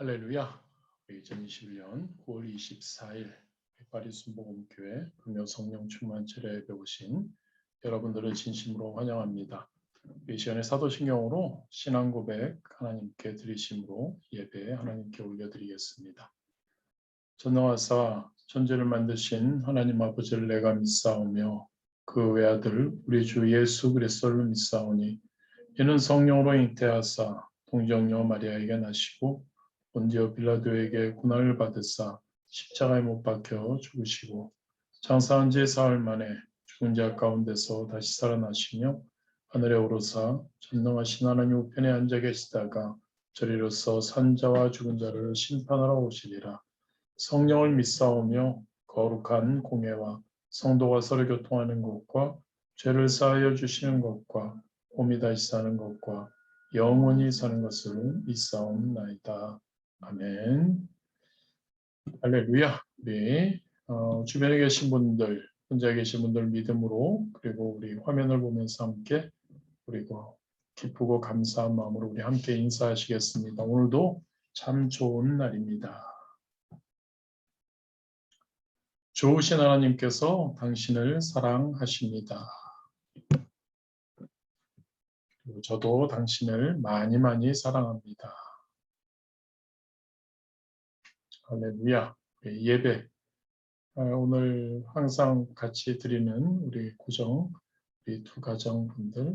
할렐루야. 2021년 9월 24일 파리 순복음교회 금요 성령 충만 철야에 오신 여러분들을 진심으로 환영합니다. 이 시간에 사도신경으로 신앙 고백 하나님께 드리심으로 예배 하나님께 올려드리겠습니다. 전능하사 천지를 만드신 하나님 아버지를 내가 믿사오며 그 외아들 우리 주 예수 그리스도를 믿사오니 이는 성령으로 잉태하사 동정녀 마리아에게 나시고 본디오 빌라도에게 고난을 받으사 십자가에 못 박혀 죽으시고 장사한 지 사흘 만에 죽은 자 가운데서 다시 살아나시며 하늘에 오르사 전능하신 하나님 우편에 앉아 계시다가 저리로서 산자와 죽은 자를 심판하러 오시리라. 성령을 믿사오며 거룩한 공예와 성도가 서로 교통하는 것과 죄를 사하여 주시는 것과 몸이 다시 사는 것과 영원히 사는 것을 믿사옵나이다. 아멘. 할렐루야. 우리 주변에 계신 분들, 혼자 계신 분들 믿음으로 그리고 우리 화면을 보면서 함께 그리고 기쁘고 감사한 마음으로 우리 함께 인사하시겠습니다. 오늘도 참 좋은 날입니다. 좋으신 하나님께서 당신을 사랑하십니다. 그리고 저도 당신을 많이 사랑합니다. 할렐루야. 예배. 오늘 항상 같이 드리는 우리 구정, 우리 두 가정분들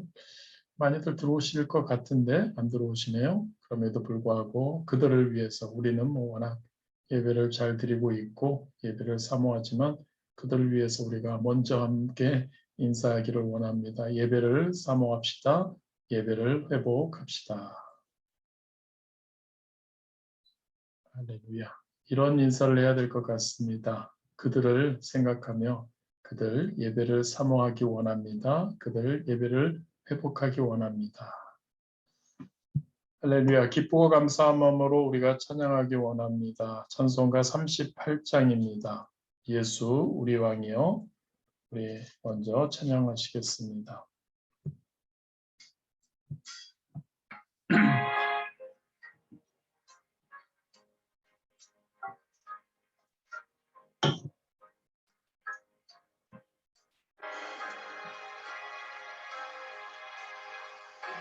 많이들 들어오실 것 같은데 안 들어오시네요. 그럼에도 불구하고 그들을 위해서 우리는 워낙 예배를 잘 드리고 있고 예배를 사모하지만 그들을 위해서 우리가 먼저 함께 인사하기를 원합니다. 예배를 사모합시다. 예배를 회복합시다. 할렐루야. 이런 인사를 해야 될 것 같습니다. 그들을 생각하며 그들 예배를 사모하기 원합니다. 그들 예배를 회복하기 원합니다. 할렐루야. 기쁘고 감사한 마음으로 우리가 찬양하기 원합니다. 찬송가 38장입니다. 예수 우리 왕이여. 우리 먼저 찬양하시겠습니다.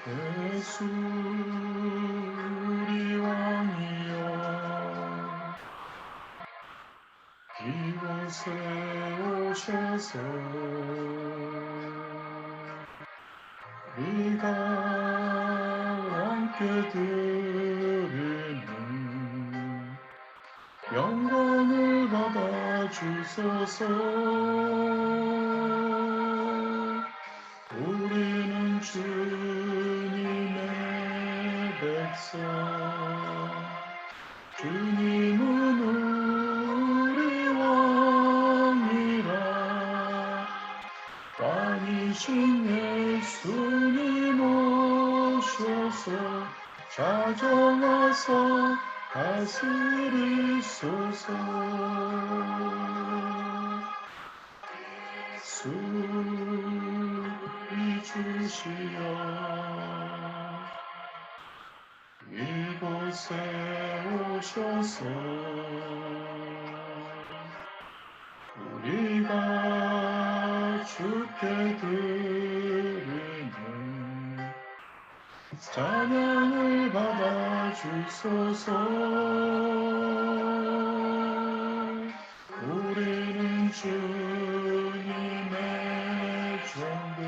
예수 우리 왕이여 이곳에 오셔서 우리가 함께 드리는 영광을 받아 주소서. 우리는 주님의 백성, 주님은 우리 왕이라. 왕이신 예수님 오셔서 자정하사 다스리소서. 예수 주시여 이곳에 오셔서 우리가 주께 드리는 찬양을 받아 주소서. 우리는 주님의 종들,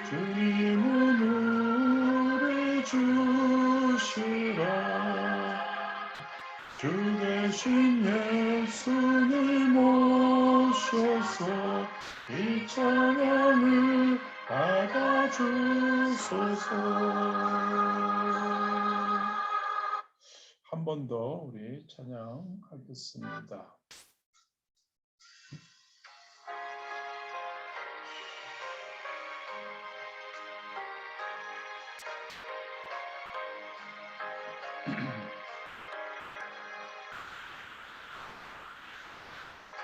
주님은 우리 주시라. 주 대신 예수님 오셔서 이 찬양을 받아 주소서. 한 번 더 우리 찬양하겠습니다.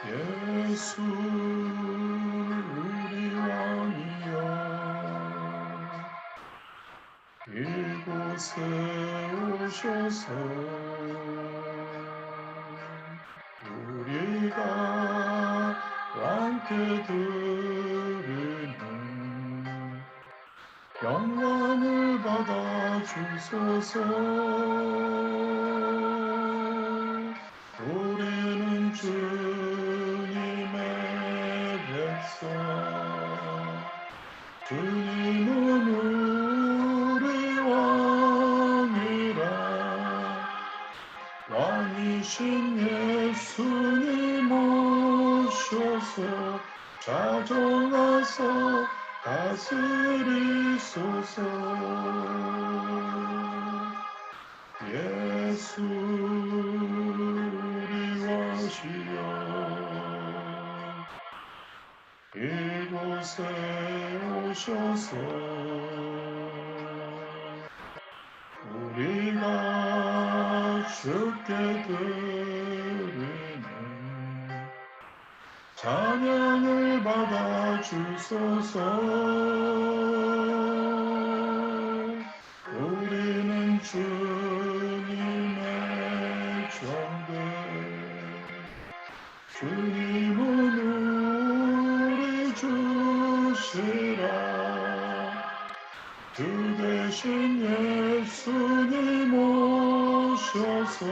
예수 우리 왕이여 이곳에 주소서. 우리가 함께 드리는 영광을 받아 주소서. 우리는 주님의 백성, 주님은 우리 왕이라. 왕이신 예수님 오셔서 자정하사 다스리소서. 예수 우리 왕이시여, 이곳에 오셔서 우리가 주께 드리는 찬양을 받아 주소서. 우리는 주님의 종들, 주님은 우리 주시라. 주 대신 예수님 오셔서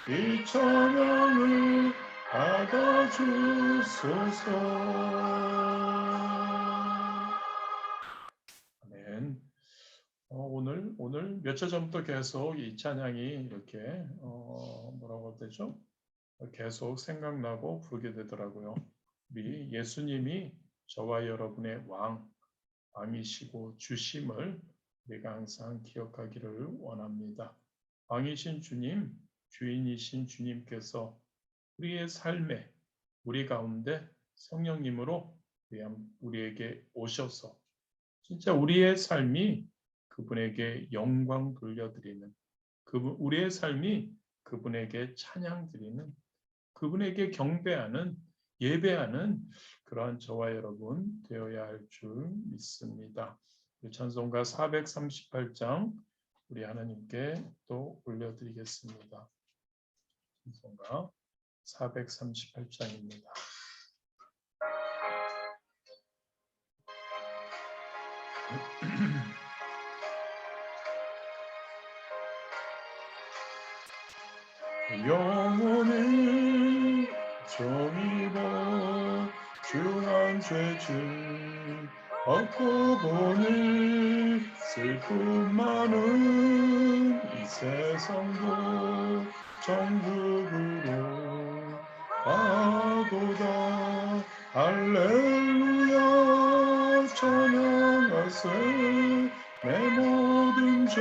이 찬양을 받아 주소서. 아멘. 오늘 며칠 전부터 계속 이 찬양이 이렇게 뭐라고 해야 되죠? 계속 생각나고 부르게 되더라고요. 우리 예수님이 저와 여러분의 왕이시고 주심을 우리가 항상 기억하기를 원합니다. 왕이신 주님, 주인이신 주님께서 우리의 삶에, 우리 가운데 성령님으로 우리에게 오셔서 진짜 우리의 삶이 그분에게 영광 돌려드리는, 우리의 삶이 그분에게 찬양 드리는, 그분에게 경배하는, 예배하는 그러한 저와 여러분 되어야 할 줄 믿습니다. 찬송가 438장 우리 하나님께 또 올려드리겠습니다. 찬송가 438장입니다. 영원히 정의로 중한 죄질 얻고 보니 슬픔 많은 이 세상도 천국으로 가도다. 할렐루야 찬양하세. 내 모든 죄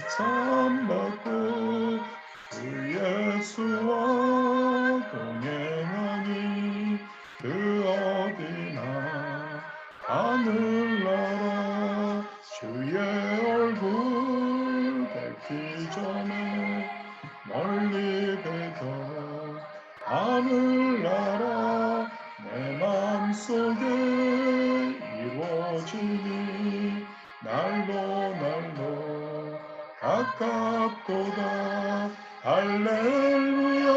사함받고 주 예수와 동행하니 그 어디나 하늘나라 주의 얼굴 뵙기 전에 멀리 뵈던 하늘나라 내 맘속에 이루어지니 날로 가깝도다. 할렐루야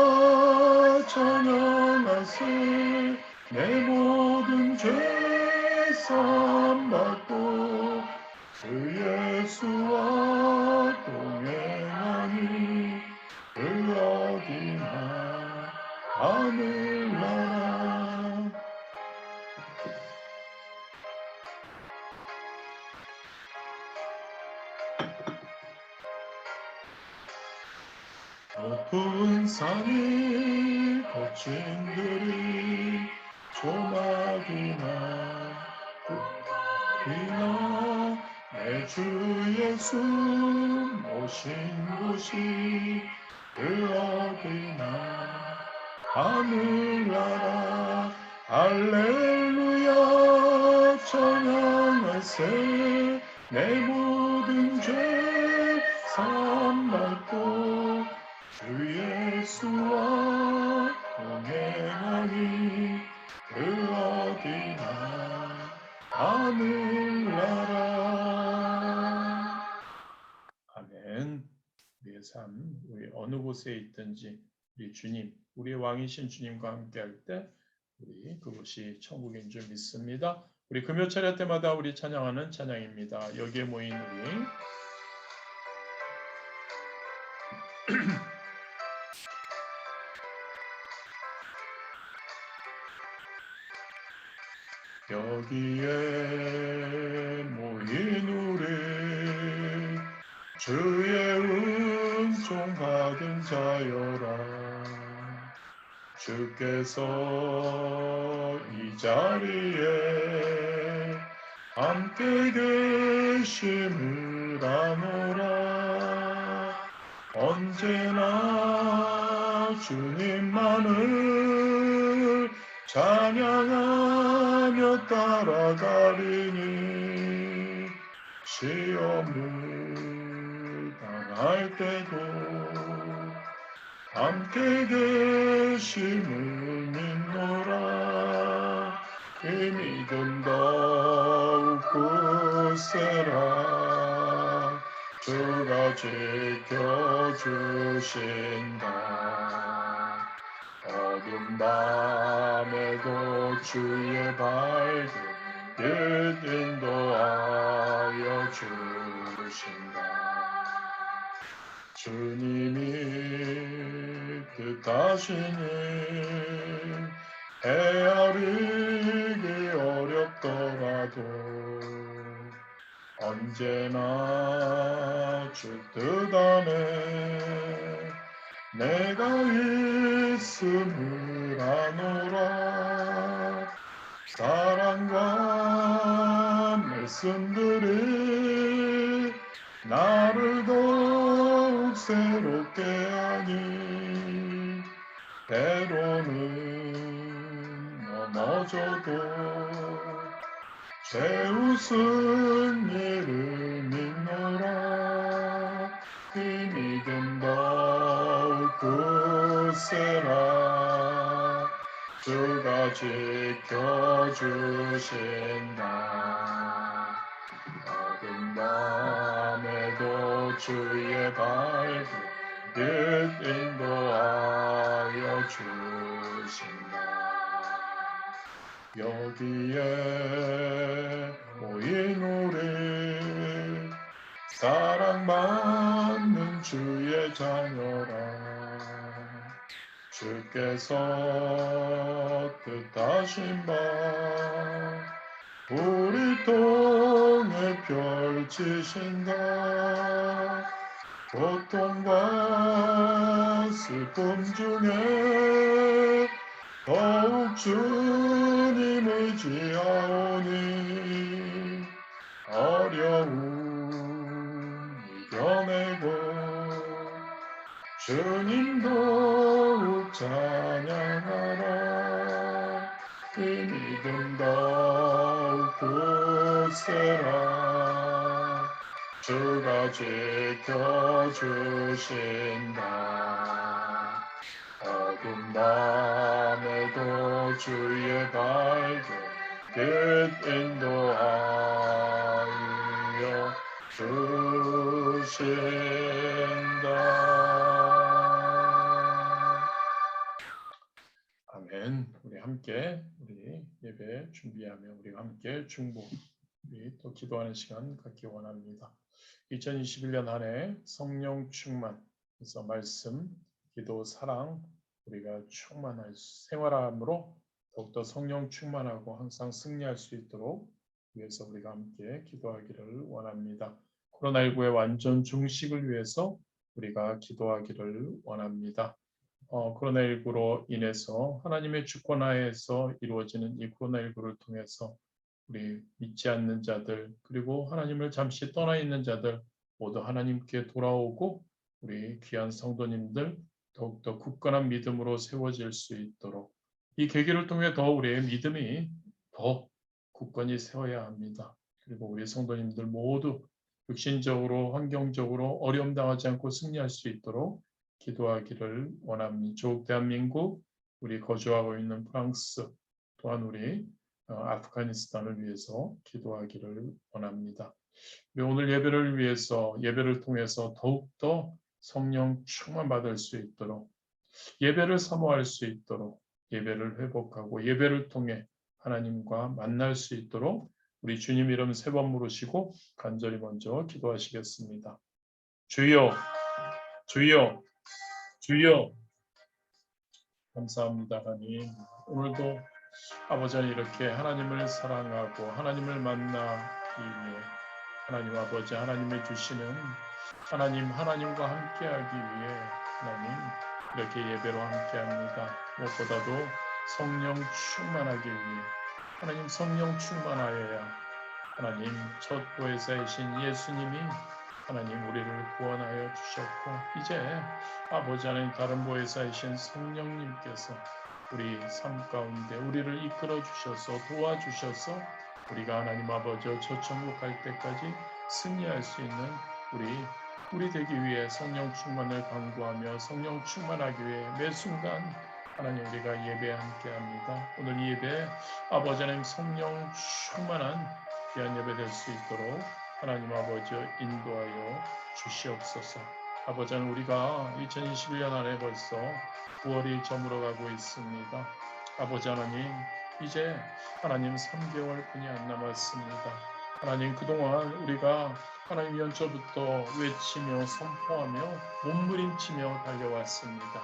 찬양하세. 내 모든 죄 사함받고 주 예수와 동행하니 그 어디나 하늘나라. 높은 산이 거친 들이 조막이나 흙이나 내 주 예수 모신 곳이 그 어디나 하늘나라. 할렐루야 찬양하세. 내 모든 죄 사함받고 주 예수와 동행하니 그 어디나 하늘나라. 아멘. 우리의 삶, 우리 어느 곳에 있든지 우리 주님, 우리의 왕이신 주님과 함께할 때 우리 그곳이 천국인 줄 믿습니다. 우리 금요 차례 때마다 우리 찬양하는 찬양입니다. 여기에 모인 우리 여기에 모인 우리 주의 은총 받은 자여라. 주께서 이 자리에 함께 계심을 아노라. 언제나 주님만을 찬양하며 따라가리니 시험을 당할 때도 함께 계심을 믿노라. 이 믿음 더욱 굳세라. 주가 지켜주신다. 어두운 밤에도 주의 밝은 빛 인도하여 주신다. 주님이 뜻하시니 헤아리기 어렵더라도 언제나 주 뜻 안에 내가 있음을 아노라. 사랑과 말씀들이 나를 더욱 새롭게 하니 때로는 넘어져도 죄웃은 일을 믿노라. 이 믿음 더욱 굳세라. 주가 지켜주신다. 어두운 밤에도 주의 밝은 빛 인도하여 주신다. 여기에 모인 우리 사랑받는 주의 자녀라. 주께서 뜻하신 바 우리 통해 펼치신다. 고통과 슬픔 중에 더욱 주님 의지하오니 어려움 이겨내고 주님 더욱 찬양하라. 이 믿음 더욱 굳세라. 주가 지켜주신다. 어두운 밤에도 주의 밝은 빛 인도하여 주신다. 아멘. 우리 함께 우리 예배 준비하며 우리가 함께 중보 우리 또 기도하는 시간 갖기 원합니다. 2021년 한 해 성령 충만, 그래서 말씀, 기도, 사랑 우리가 충만할 생활함으로 더욱더 성령 충만하고 항상 승리할 수 있도록 위해서 우리가 함께 기도하기를 원합니다. 코로나19의 완전 종식을 위해서 우리가 기도하기를 원합니다. 코로나19로 인해서 하나님의 주권하에서 이루어지는 이 코로나19를 통해서 우리 믿지 않는 자들 그리고 하나님을 잠시 떠나 있는 자들 모두 하나님께 돌아오고 우리 귀한 성도님들 더욱더 굳건한 믿음으로 세워질 수 있도록 이 계기를 통해 더 우리의 믿음이 더 굳건히 세워야 합니다. 그리고 우리 성도님들 모두 육신적으로 환경적으로 어려움 당하지 않고 승리할 수 있도록 기도하기를 원합니다. 조국 대한민국 우리 거주하고 있는 프랑스 또한 우리 아프가니스탄을 위해서 기도하기를 원합니다. 오늘 예배를 위해서 예배를 통해서 더욱더 성령 충만 받을 수 있도록 예배를 사모할 수 있도록 예배를 회복하고 예배를 통해 하나님과 만날 수 있도록 우리 주님 이름 세 번 부르시고 간절히 먼저 기도하시겠습니다. 주여, 주여, 주여. 감사합니다, 하나님. 오늘도 아버지 이렇게 하나님을 사랑하고 하나님을 만나기 위해 하나님 아버지 하나님의 주시는 하나님과 함께하기 위해 하나님 이렇게 예배로 함께합니다. 무엇보다도 성령 충만하기 위해 하나님 성령 충만하여야 하나님 첫 보혜사이신 예수님이 하나님 우리를 구원하여 주셨고 이제 아버지 하나님 다른 보혜사이신 성령님께서 우리 삶 가운데 우리를 이끌어 주셔서 도와주셔서 우리가 하나님 아버지 저 천국 갈 때까지 승리할 수 있는 우리 되기 위해 성령 충만을 간구하며 성령 충만하기 위해 매 순간 하나님 우리가 예배에 함께합니다. 오늘 이 예배 아버지 하나님 성령 충만한 귀한 예배 될 수 있도록 하나님 아버지 인도하여 주시옵소서. 아버지 하나님 우리가 2021년 안에 벌써 9월이 저물어가고 있습니다. 아버지 하나님 이제 하나님 3개월뿐이 안 남았습니다. 하나님 그동안 우리가 하나님 연초부터 외치며 선포하며 몸부림치며 달려왔습니다.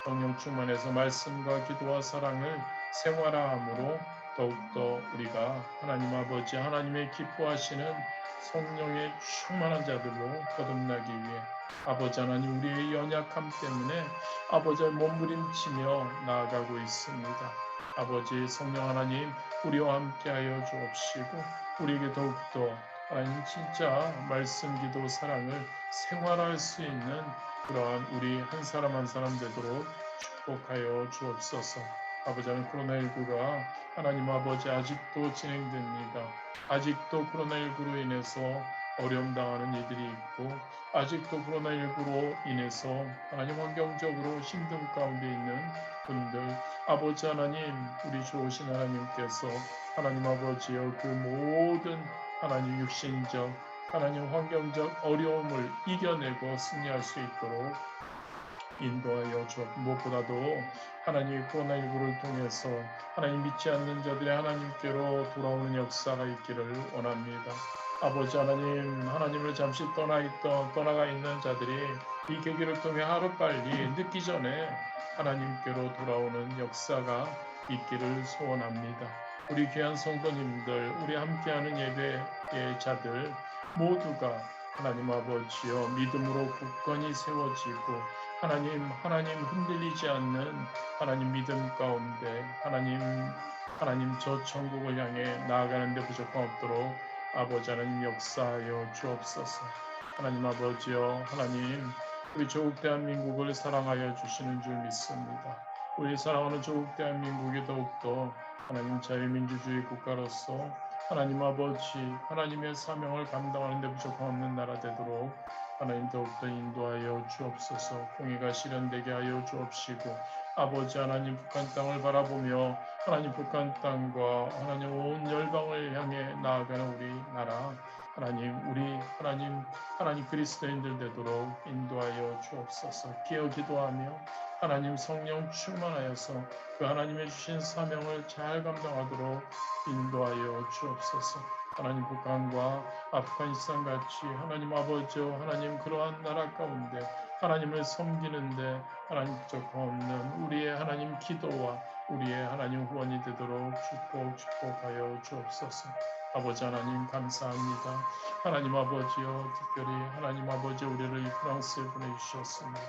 성령 충만해서 말씀과 기도와 사랑을 생활화함으로 더욱더 우리가 하나님 아버지 하나님의 기뻐하시는 성령의 충만한 자들로 거듭나기 위해 아버지 하나님 우리의 연약함 때문에 아버지의 몸부림치며 나아가고 있습니다. 아버지 성령 하나님 우리와 함께하여 주옵시고 우리에게 더욱더 하나님 진짜 말씀 기도 사랑을 생활할 수 있는 그러한 우리 한 사람 한 사람 되도록 축복하여 주옵소서. 아버지 하나님 코로나19가 하나님 아버지 아직도 진행됩니다. 아직도 코로나19로 인해서 어려움 당하는 이들이 있고 아직도 코로나19로 인해서 하나님 환경적으로 힘든 가운데 있는 분들 아버지 하나님 우리 좋으신 하나님께서 하나님 아버지여 그 모든 하나님 육신적 하나님 환경적 어려움을 이겨내고 승리할 수 있도록 인도하여 주옵. 무엇보다도 하나님 코로나19를 통해서 하나님 믿지 않는 자들이 하나님께로 돌아오는 역사가 있기를 원합니다. 아버지 하나님 하나님을 잠시 떠나가 있는 자들이 이 계기를 통해 하루빨리 늦기 전에 하나님께로 돌아오는 역사가 있기를 소원합니다. 우리 귀한 성도님들 우리 함께하는 예배의 자들 모두가 하나님 아버지여 믿음으로 굳건히 세워지고 하나님 흔들리지 않는 하나님 믿음 가운데 하나님 저 천국을 향해 나아가는 데 부족함 없도록 아버지 하나님 역사하여 주옵소서. 하나님 아버지여 하나님 우리 조국 대한민국을 사랑하여 주시는 줄 믿습니다. 우리 사랑하는 조국 대한민국이 더욱더 하나님 자유민주주의 국가로서 하나님 아버지 하나님의 사명을 감당하는 데 부족함 없는 나라 되도록 하나님 더욱더 인도하여 주옵소서. 공의가 실현되게 하여 주옵시고 아버지 하나님 북한 땅을 바라보며 하나님 북한 땅과 하나님 온 열방을 향해 나아가는 우리 나라 하나님 우리 하나님 그리스도인들 되도록 인도하여 주옵소서. 기어 기도하며 하나님 성령 충만하여서 그 하나님의 주신 사명을 잘 감당하도록 인도하여 주옵소서. 하나님 북한과 아프가니스탄 같이 하나님 아버지여 하나님 그러한 나라 가운데 하나님을 섬기는데 하나님 부족함 없는 우리의 하나님 기도와 우리의 하나님 후원이 되도록 축복하여 주옵소서. 아버지 하나님 감사합니다. 하나님 아버지여 특별히 하나님 아버지 우리를 이 프랑스에 보내주셨습니다.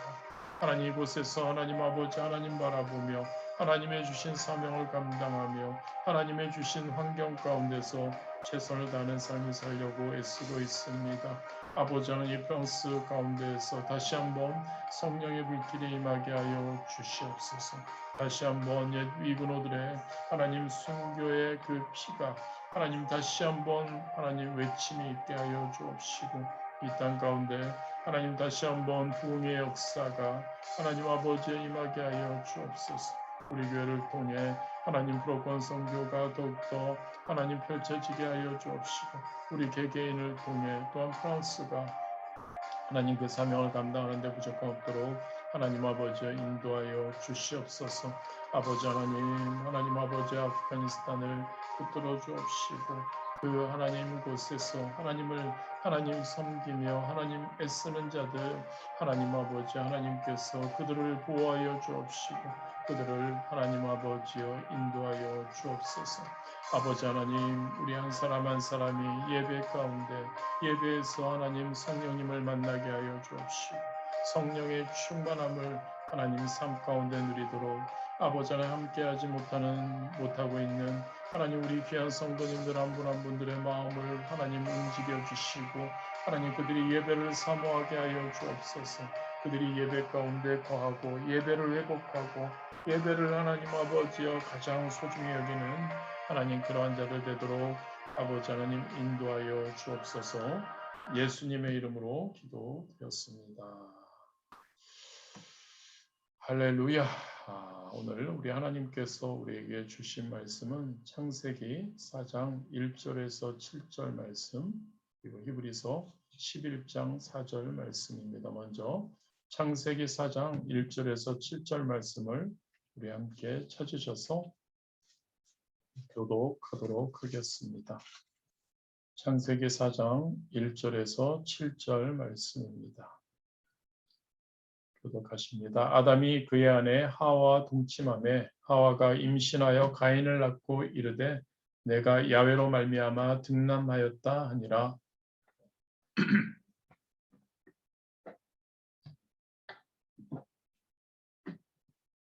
하나님 이곳에서 하나님 아버지 하나님 바라보며 하나님의 주신 사명을 감당하며 하나님의 주신 환경 가운데서 최선을 다하는 삶을 살려고 애쓰고 있습니다. 아버지 하나님 프랑스 가운데에서 다시 한번 성령의 불길이 임하게 하여 주시옵소서. 다시 한번 옛 위근호들의 하나님 순교의 그 피가 하나님 다시 한번 하나님 외침이 있게 하여 주옵시고 이 땅 가운데 하나님 다시 한번 부흥의 역사가 하나님 아버지의 임하게 하여 주옵소서. 우리 교회를 통해 하나님 프로권 선교가 더욱더 하나님 펼쳐지게 하여 주옵시고 우리 개개인을 통해 또한 프랑스가 하나님 그 사명을 감당하는 데 부족함 없도록 하나님 아버지여 인도하여 주시옵소서. 아버지 하나님 아버지 아프가니스탄을 붙들어 주옵시고 그 하나님 곳에서 하나님 섬기며 하나님 애쓰는 자들 하나님 아버지 하나님께서 그들을 보호하여 주옵시고 그들을 하나님 아버지여 인도하여 주옵소서. 아버지 하나님 우리 한 사람 한 사람이 예배 가운데 예배에서 하나님 성령님을 만나게 하여 주옵시고 성령의 충만함을 하나님 삶 가운데 누리도록 아버지 하나님 함께하지 못하고 있는 하나님 우리 귀한 성도님들 한 분 한 분들의 마음을 하나님 움직여 주시고 하나님 그들이 예배를 사모하게 하여 주옵소서. 그들이 예배 가운데 거하고 예배를 회복하고 예배를 하나님 아버지여 가장 소중히 여기는 하나님 그러한 자들 되도록 아버지 하나님 인도하여 주옵소서. 예수님의 이름으로 기도드렸습니다. 할렐루야. 오늘 우리 하나님께서 우리에게 주신 말씀은 창세기 4장 1절에서 7절 말씀 그리고 히브리서 11장 4절 말씀입니다. 먼저 창세기 4장 1절에서 7절 말씀을 우리 함께 찾으셔서 교독하도록 하겠습니다. 창세기 4장 1절에서 7절 말씀입니다. 교독하십니다. 아담이 그의 아내 하와와 동침하매 하와가 임신하여 가인을 낳고 이르되 내가 야훼로 말미암아 등남하였다 하니라.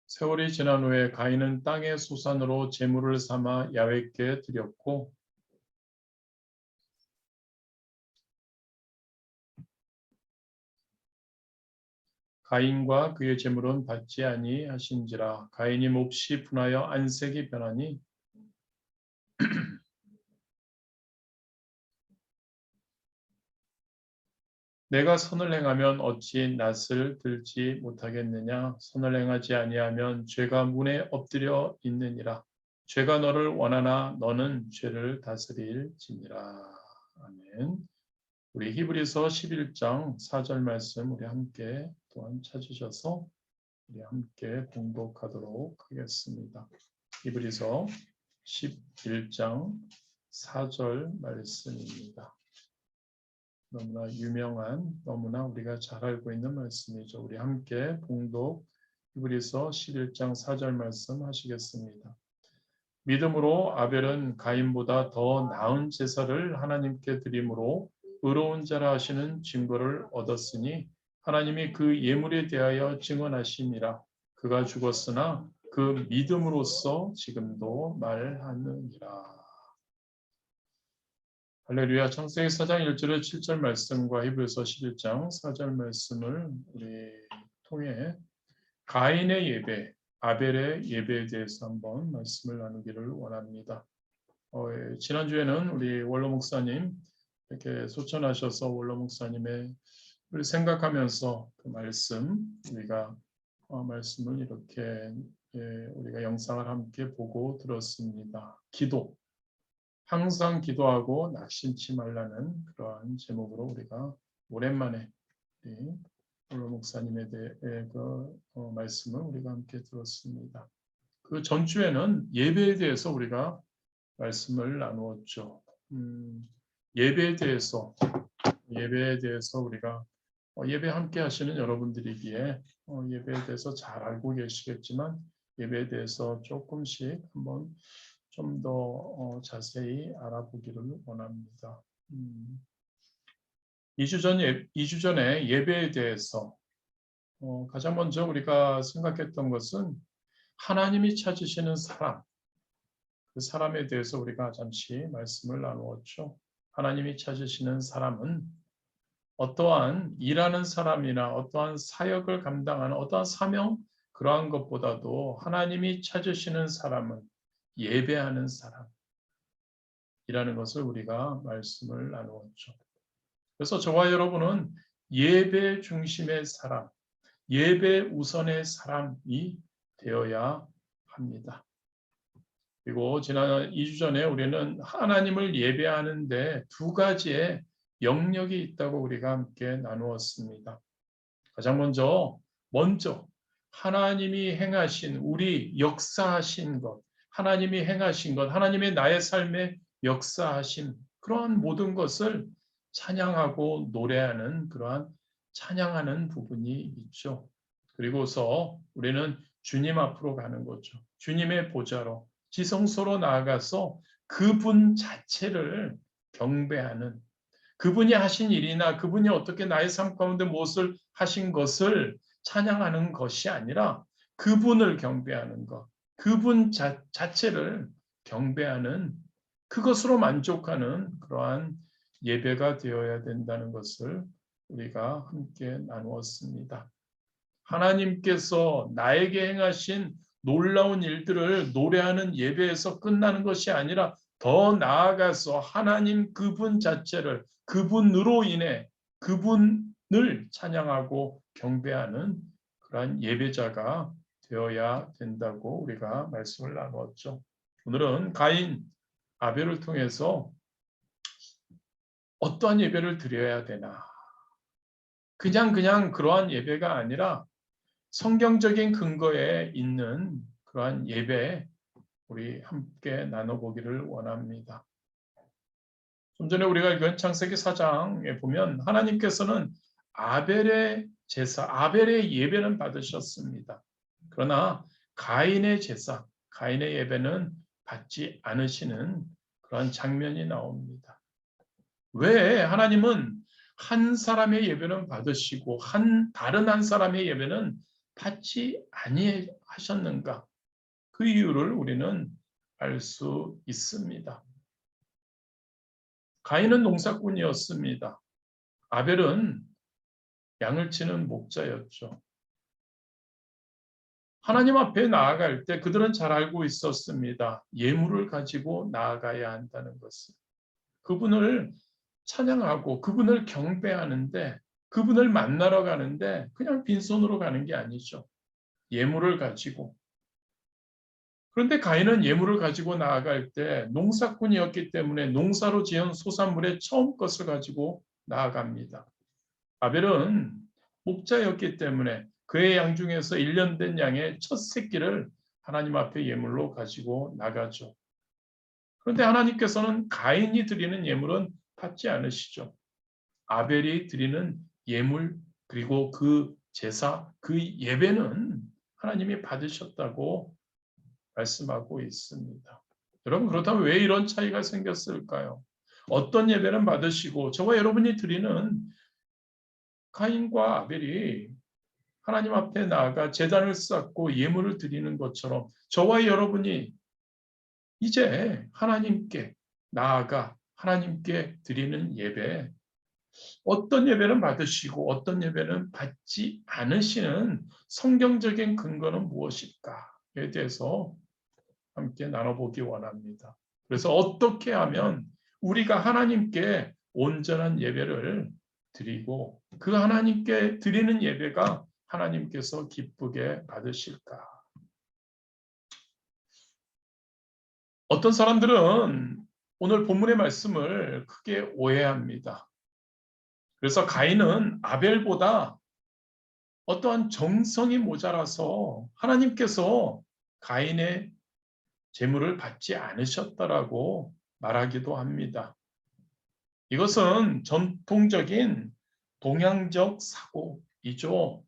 세월이 지난 후에 가인은 땅의 소산으로 제물을 삼아 야훼께 드렸고 가인과 그의 제물은 받지 아니하신지라. 가인이 몹시 분하여 안색이 변하니 내가 선을 행하면 어찌 낯을 들지 못하겠느냐. 선을 행하지 아니하면 죄가 문에 엎드려 있느니라. 죄가 너를 원하나 너는 죄를 다스릴지니라. 아멘. 우리 히브리서 11장 4절 말씀 우리 함께 또한 찾으셔서 우리 함께 봉독하도록 하겠습니다. 히브리서 11장 4절 말씀입니다. 너무나 유명한, 너무나 우리가 잘 알고 있는 말씀이죠. 우리 함께 봉독 히브리서 11장 4절 말씀 하시겠습니다. 믿음으로 아벨은 가인보다 더 나은 제사를 하나님께 드림으로 의로운 자라 하시는 증거를 얻었으니 하나님이 그 예물에 대하여 증언하심이라. 그가 죽었으나 그 믿음으로써 지금도 말하느니라. 할렐루야. 창세기 4장 1절에 7절 말씀과 히브리서 11장 4절 말씀을 우리 통해 가인의 예배, 아벨의 예배에 대해서 한번 말씀을 나누기를 원합니다. 지난주에는 우리 원로 목사님 이렇게 소천하셔서 원로 목사님의 우리 생각하면서 그 말씀 우리가 말씀을 이렇게 우리가 영상을 함께 보고 들었습니다. 기도. 항상 기도하고 낙심치 말라는 그러한 제목으로 우리가 오랜만에 원로 목사님에 대해 그 말씀을 우리가 함께 들었습니다. 그 전주에는 예배에 대해서 우리가 말씀을 나누었죠. 예배에 대해서 우리가 예배 함께 하시는 여러분들이기에 예배에 대해서 잘 알고 계시겠지만 예배에 대해서 조금씩 한번 좀 더 자세히 알아보기를 원합니다. 2주 전에 예배에 대해서 가장 먼저 우리가 생각했던 것은 하나님이 찾으시는 사람, 그 사람에 대해서 우리가 잠시 말씀을 나누었죠. 하나님이 찾으시는 사람은 어떠한 일하는 사람이나 어떠한 사역을 감당하는 어떠한 사명, 그러한 것보다도 하나님이 찾으시는 사람은 예배하는 사람이라는 것을 우리가 말씀을 나누었죠. 그래서 저와 여러분은 예배 중심의 사람, 예배 우선의 사람이 되어야 합니다. 그리고 지난 2주 전에 우리는 하나님을 예배하는데 두 가지의 영역이 있다고 우리가 함께 나누었습니다. 가장 먼저 하나님이 행하신 우리 역사하신 것, 하나님이 행하신 것, 하나님의 나의 삶에 역사하신 그러한 모든 것을 찬양하고 노래하는 그러한 찬양하는 부분이 있죠. 그리고서 우리는 주님 앞으로 가는 거죠. 주님의 보좌로 지성소로 나아가서 그분 자체를 경배하는 그분이 하신 일이나 그분이 어떻게 나의 삶 가운데 무엇을 하신 것을 찬양하는 것이 아니라 그분을 경배하는 것, 그분 자체를 경배하는 그것으로 만족하는 그러한 예배가 되어야 된다는 것을 우리가 함께 나누었습니다. 하나님께서 나에게 행하신 놀라운 일들을 노래하는 예배에서 끝나는 것이 아니라 더 나아가서 하나님 그분 자체를 그분으로 인해 그분을 찬양하고 경배하는 그러한 예배자가 되어야 된다고 우리가 말씀을 나누었죠. 오늘은 가인, 아벨을 통해서 어떠한 예배를 드려야 되나? 그냥 그러한 예배가 아니라 성경적인 근거에 있는 그러한 예배 우리 함께 나눠보기를 원합니다. 좀 전에 우리가 읽은 창세기 4장에 보면 하나님께서는 아벨의 제사, 아벨의 예배는 받으셨습니다. 그러나 가인의 제사, 가인의 예배는 받지 않으시는 그런 장면이 나옵니다. 왜 하나님은 한 사람의 예배는 받으시고 다른 한 사람의 예배는 받지 아니하셨는가? 그 이유를 우리는 알 수 있습니다. 가인은 농사꾼이었습니다. 아벨은 양을 치는 목자였죠. 하나님 앞에 나아갈 때 그들은 잘 알고 있었습니다. 예물을 가지고 나아가야 한다는 것을. 그분을 찬양하고 그분을 경배하는데 그분을 만나러 가는데 그냥 빈손으로 가는 게 아니죠. 예물을 가지고. 그런데 가인은 예물을 가지고 나아갈 때 농사꾼이었기 때문에 농사로 지은 소산물의 처음 것을 가지고 나아갑니다. 아벨은 목자였기 때문에 그의 양 중에서 1년 된 양의 첫 새끼를 하나님 앞에 예물로 가지고 나가죠. 그런데 하나님께서는 가인이 드리는 예물은 받지 않으시죠. 아벨이 드리는 예물 그리고 그 제사, 그 예배는 하나님이 받으셨다고 말씀하고 있습니다. 여러분 그렇다면 왜 이런 차이가 생겼을까요? 어떤 예배는 받으시고 저와 여러분이 드리는 가인과 아벨이 하나님 앞에 나아가 제단을 쌓고 예물을 드리는 것처럼 저와 여러분이 이제 하나님께 나아가 하나님께 드리는 예배 어떤 예배는 받으시고 어떤 예배는 받지 않으시는 성경적인 근거는 무엇일까에 대해서 함께 나눠보기 원합니다. 그래서 어떻게 하면 우리가 하나님께 온전한 예배를 드리고 그 하나님께 드리는 예배가 하나님께서 기쁘게 받으실까? 어떤 사람들은 오늘 본문의 말씀을 크게 오해합니다. 그래서 가인은 아벨보다 어떠한 정성이 모자라서 하나님께서 가인의 제물을 받지 않으셨다라고 말하기도 합니다. 이것은 전통적인 동양적 사고이죠.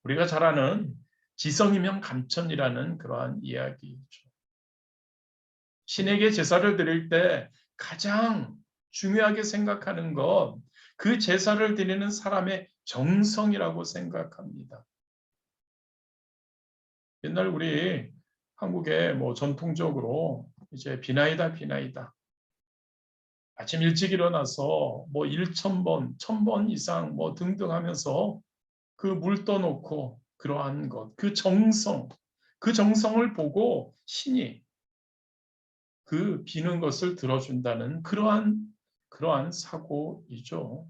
우리가 잘 아는 지성이면 감천이라는 그러한 이야기이죠. 신에게 제사를 드릴 때 가장 중요하게 생각하는 것, 그 제사를 드리는 사람의 정성이라고 생각합니다. 옛날 우리 한국에 전통적으로 이제 비나이다. 아침 일찍 일어나서 1,000번, 1,000번 이상 등등 하면서 그 물 떠놓고 그러한 것, 그 정성을 보고 신이 그 비는 것을 들어준다는 그러한 사고이죠.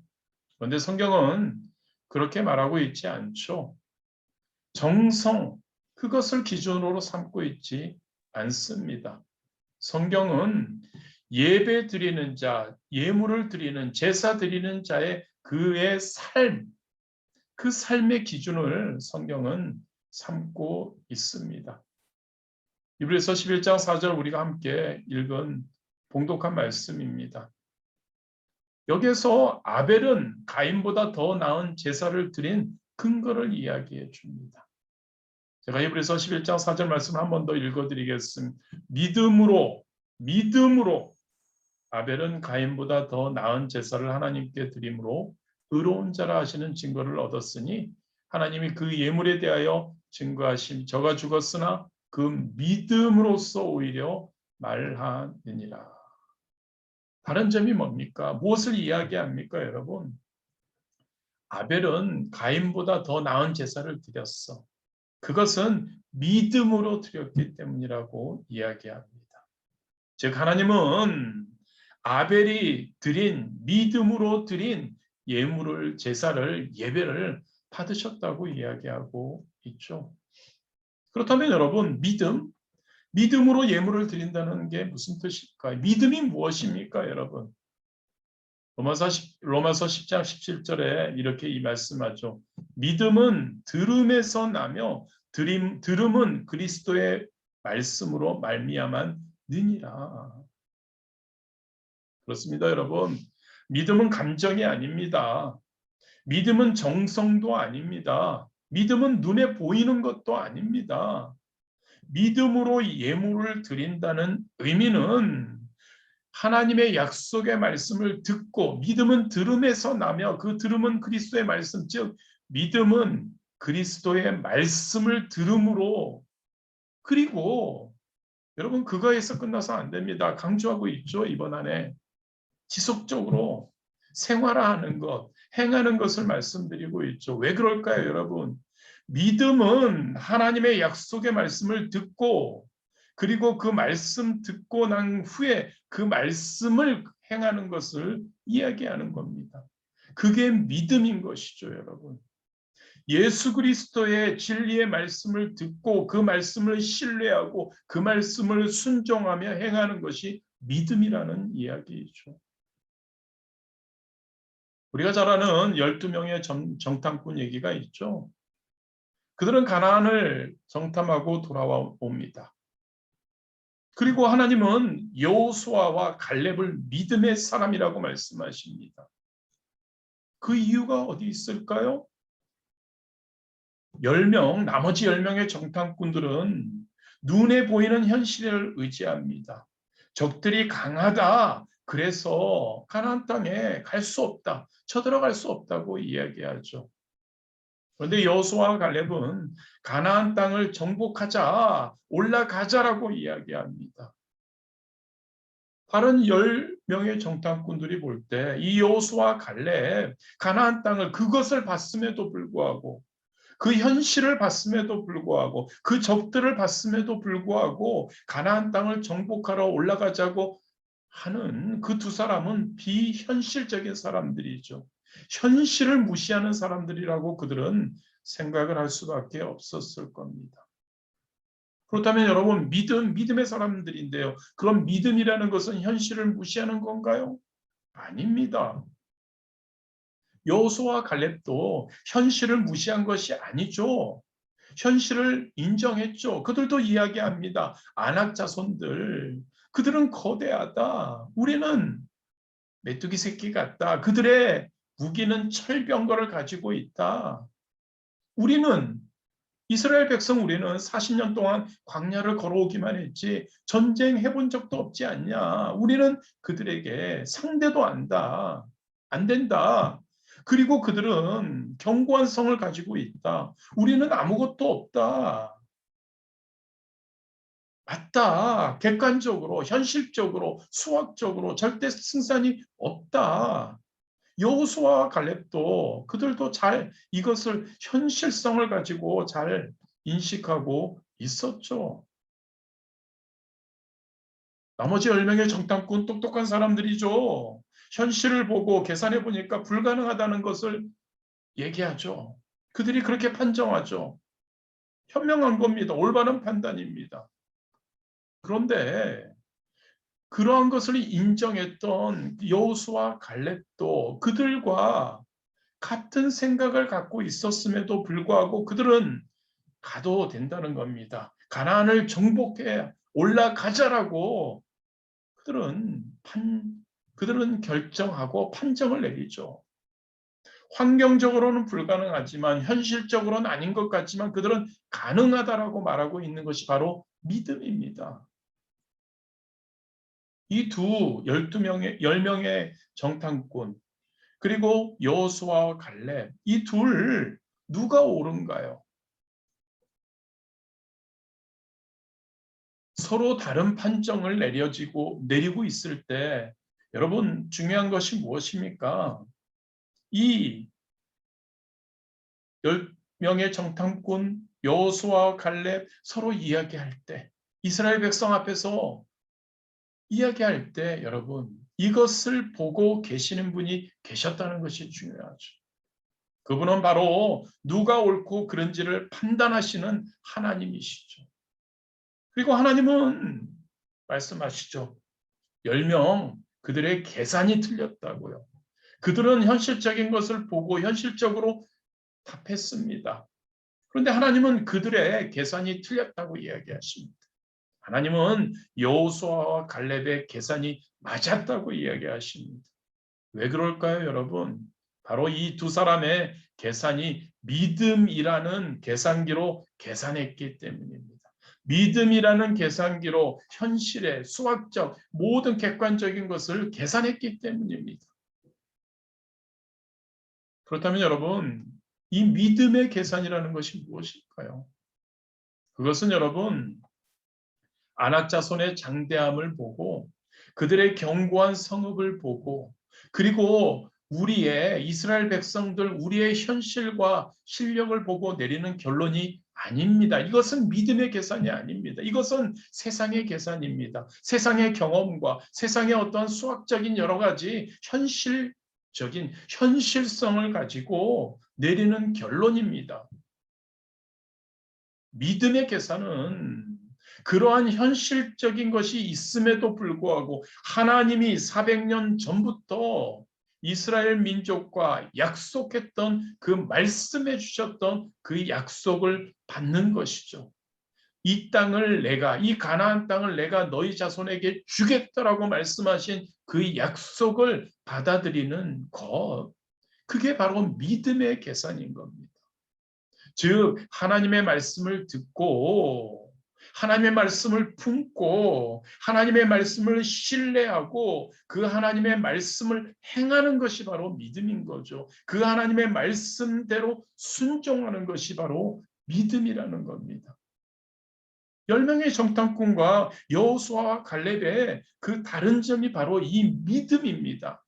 그런데 성경은 그렇게 말하고 있지 않죠. 정성, 그것을 기준으로 삼고 있지 않습니다. 성경은 예배 드리는 자, 예물을 드리는 제사 드리는 자의 그의 삶, 그 삶의 기준을 성경은 삼고 있습니다. 이브리서 11장 4절 우리가 함께 읽은 봉독한 말씀입니다. 여기에서 아벨은 가인보다 더 나은 제사를 드린 근거를 이야기해 줍니다. 제가 히브리서 11장 4절 말씀을 한 번 더 읽어드리겠습니다. 믿음으로 아벨은 가인보다 더 나은 제사를 하나님께 드림으로 의로운 자라 하시는 증거를 얻었으니 하나님이 그 예물에 대하여 증거하심 저가 죽었으나 그 믿음으로써 오히려 말하느니라. 다른 점이 뭡니까? 무엇을 이야기합니까, 여러분? 아벨은 가인보다 더 나은 제사를 드렸어. 그것은 믿음으로 드렸기 때문이라고 이야기합니다. 즉 하나님은 아벨이 드린 믿음으로 드린 예물을 제사를 예배를 받으셨다고 이야기하고 있죠. 그렇다면 여러분 믿음으로 예물을 드린다는 게 무슨 뜻일까요? 믿음이 무엇입니까, 여러분? 로마서 10장 17절에 이렇게 이 말씀하죠. 믿음은 들음에서 나며 들음은 그리스도의 말씀으로 말미암은 느니라. 그렇습니다, 여러분. 믿음은 감정이 아닙니다. 믿음은 정성도 아닙니다. 믿음은 눈에 보이는 것도 아닙니다. 믿음으로 예물을 드린다는 의미는 하나님의 약속의 말씀을 듣고 믿음은 들음에서 나며 그 들음은 그리스도의 말씀 즉 믿음은 그리스도의 말씀을 들음으로 그리고 여러분 그거에서 끝나서 안 됩니다. 강조하고 있죠. 이번 안에 지속적으로 생활화하는 것, 행하는 것을 말씀드리고 있죠. 왜 그럴까요, 여러분? 믿음은 하나님의 약속의 말씀을 듣고 그리고 그 말씀 듣고 난 후에 그 말씀을 행하는 것을 이야기하는 겁니다. 그게 믿음인 것이죠, 여러분. 예수 그리스도의 진리의 말씀을 듣고 그 말씀을 신뢰하고 그 말씀을 순종하며 행하는 것이 믿음이라는 이야기이죠. 우리가 잘 아는 12명의 정탐꾼 얘기가 있죠. 그들은 가나안을 정탐하고 돌아옵니다. 그리고 하나님은 여호수아와 갈렙을 믿음의 사람이라고 말씀하십니다. 그 이유가 어디 있을까요? 나머지 10명의 정탐꾼들은 눈에 보이는 현실을 의지합니다. 적들이 강하다. 그래서 가나안 땅에 갈 수 없다. 쳐들어갈 수 없다고 이야기하죠. 그런데 여호수아와 갈렙은 가나안 땅을 정복하자, 올라가자라고 이야기합니다. 다른 10명의 정탐꾼들이 볼 때 이 여호수아와 갈렙, 가나안 땅을 그것을 봤음에도 불구하고 그 현실을 봤음에도 불구하고 그 적들을 봤음에도 불구하고 가나안 땅을 정복하러 올라가자고 하는 그 두 사람은 비현실적인 사람들이죠. 현실을 무시하는 사람들이라고 그들은 생각을 할 수밖에 없었을 겁니다. 그렇다면 여러분 믿음의 사람들인데요. 그럼 믿음이라는 것은 현실을 무시하는 건가요? 아닙니다. 여호수아와 갈렙도 현실을 무시한 것이 아니죠. 현실을 인정했죠. 그들도 이야기합니다. 아낙 자손들, 그들은 거대하다. 우리는 메뚜기 새끼 같다. 그들의 무기는 철병거를 가지고 있다. 우리는 이스라엘 백성 우리는 40년 동안 광야를 걸어오기만 했지 전쟁해 본 적도 없지 않냐. 우리는 그들에게 상대도 안 된다. 그리고 그들은 견고한 성을 가지고 있다. 우리는 아무것도 없다. 맞다. 객관적으로, 현실적으로, 수학적으로 절대 승산이 없다. 여호수아와 갈렙도 그들도 잘 이것을 현실성을 가지고 잘 인식하고 있었죠. 나머지 10명의 정탐꾼 똑똑한 사람들이죠. 현실을 보고 계산해 보니까 불가능하다는 것을 얘기하죠. 그들이 그렇게 판정하죠. 현명한 겁니다. 올바른 판단입니다. 그런데 그러한 것을 인정했던 여호수아 갈렙도 그들과 같은 생각을 갖고 있었음에도 불구하고 그들은 가도 된다는 겁니다. 가나안을 정복해 올라가자라고 그들은 그들은 결정하고 판정을 내리죠. 환경적으로는 불가능하지만 현실적으로는 아닌 것 같지만 그들은 가능하다라고 말하고 있는 것이 바로 믿음입니다. 이 10명의 정탐꾼 그리고 여호수아와 갈렙 이 둘 누가 옳은가요? 서로 다른 판정을 내리고 있을 때 여러분 중요한 것이 무엇입니까? 이 10명의 정탐꾼 여호수아와 갈렙 서로 이야기할 때 이스라엘 백성 앞에서 이야기할 때 여러분 이것을 보고 계시는 분이 계셨다는 것이 중요하죠. 그분은 바로 누가 옳고 그른지를 판단하시는 하나님이시죠. 그리고 하나님은 말씀하시죠. 10명 그들의 계산이 틀렸다고요. 그들은 현실적인 것을 보고 현실적으로 답했습니다. 그런데 하나님은 그들의 계산이 틀렸다고 이야기하십니다. 하나님은 여호수아와 갈렙의 계산이 맞았다고 이야기하십니다. 왜 그럴까요, 여러분? 바로 이 두 사람의 계산이 믿음이라는 계산기로 계산했기 때문입니다. 믿음이라는 계산기로 현실의 수학적 모든 객관적인 것을 계산했기 때문입니다. 그렇다면 여러분, 이 믿음의 계산이라는 것이 무엇일까요? 그것은 여러분, 아낙 자손의 장대함을 보고 그들의 견고한 성읍을 보고 그리고 우리의 이스라엘 백성들 우리의 현실과 실력을 보고 내리는 결론이 아닙니다. 이것은 믿음의 계산이 아닙니다. 이것은 세상의 계산입니다. 세상의 경험과 세상의 어떤 수학적인 여러 가지 현실적인 현실성을 가지고 내리는 결론입니다. 믿음의 계산은 그러한 현실적인 것이 있음에도 불구하고 하나님이 400년 전부터 이스라엘 민족과 약속했던 그 말씀해 주셨던 그 약속을 받는 것이죠. 이 가나안 땅을 내가 너희 자손에게 주겠다라고 말씀하신 그 약속을 받아들이는 것, 그게 바로 믿음의 계산인 겁니다. 즉 하나님의 말씀을 듣고 하나님의 말씀을 품고 하나님의 말씀을 신뢰하고 그 하나님의 말씀을 행하는 것이 바로 믿음인 거죠. 그 하나님의 말씀대로 순종하는 것이 바로 믿음이라는 겁니다. 10명의 정탐꾼과 여호수아와 갈렙의 그 다른 점이 바로 이 믿음입니다.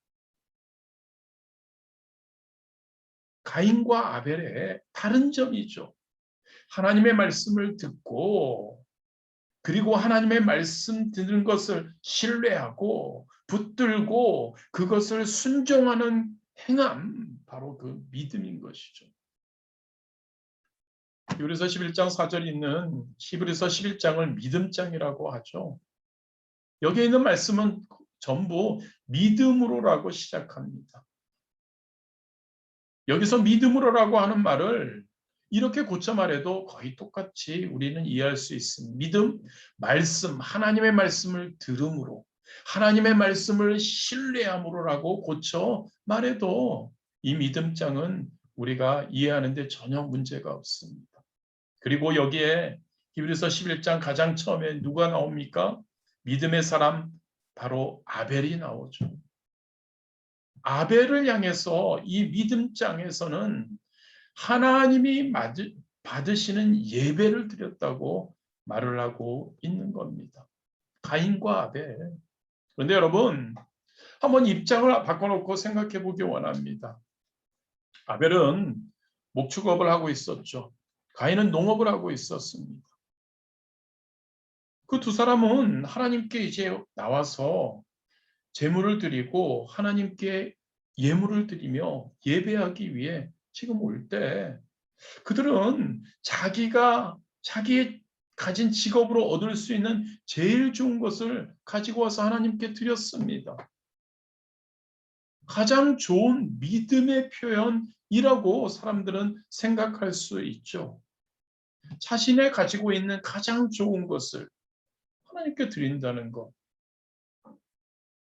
가인과 아벨의 다른 점이죠. 하나님의 말씀을 듣고 그리고 하나님의 말씀 듣는 것을 신뢰하고 붙들고 그것을 순종하는 행함, 바로 그 믿음인 것이죠. 히브리서 11장 4절에 있는 히브리서 11장을 믿음장이라고 하죠. 여기에 있는 말씀은 전부 믿음으로라고 시작합니다. 여기서 믿음으로라고 하는 말을 이렇게 고쳐 말해도 거의 똑같이 우리는 이해할 수 있습니다. 믿음, 말씀, 하나님의 말씀을 들음으로, 하나님의 말씀을 신뢰함으로라고 고쳐 말해도 이 믿음장은 우리가 이해하는 데 전혀 문제가 없습니다. 그리고 여기에 히브리서 11장 가장 처음에 누가 나옵니까? 믿음의 사람, 바로 아벨이 나오죠. 아벨을 향해서 이 믿음장에서는 하나님이 받으시는 예배를 드렸다고 말을 하고 있는 겁니다. 가인과 아벨. 그런데 여러분, 한번 입장을 바꿔놓고 생각해 보기 원합니다. 아벨은 목축업을 하고 있었죠. 가인은 농업을 하고 있었습니다. 그 두 사람은 하나님께 이제 나와서 제물을 드리고 하나님께 예물을 드리며 예배하기 위해 지금 올 때 그들은 자기의 가진 직업으로 얻을 수 있는 제일 좋은 것을 가지고 와서 하나님께 드렸습니다. 가장 좋은 믿음의 표현이라고 사람들은 생각할 수 있죠. 자신의 가지고 있는 가장 좋은 것을 하나님께 드린다는 것.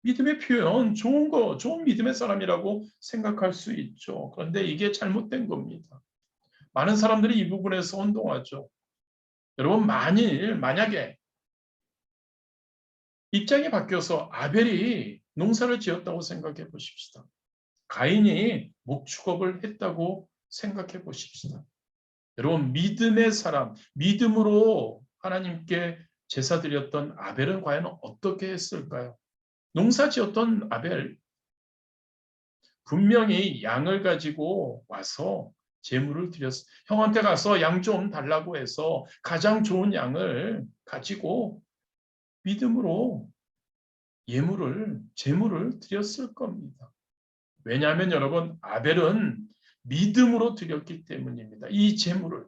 믿음의 표현, 좋은 거, 좋은 믿음의 사람이라고 생각할 수 있죠. 그런데 이게 잘못된 겁니다. 많은 사람들이 이 부분에서 혼동하죠. 여러분, 만약에 입장이 바뀌어서 아벨이 농사를 지었다고 생각해 보십시다. 가인이 목축업을 했다고 생각해 보십시다. 여러분, 믿음의 사람, 믿음으로 하나님께 제사 드렸던 아벨은 과연 어떻게 했을까요? 농사 지었던 아벨, 분명히 양을 가지고 와서 제물을 드렸어. 형한테 가서 양 좀 달라고 해서 가장 좋은 양을 가지고 믿음으로 제물을 드렸을 겁니다. 왜냐하면 여러분, 아벨은 믿음으로 드렸기 때문입니다. 이 제물을.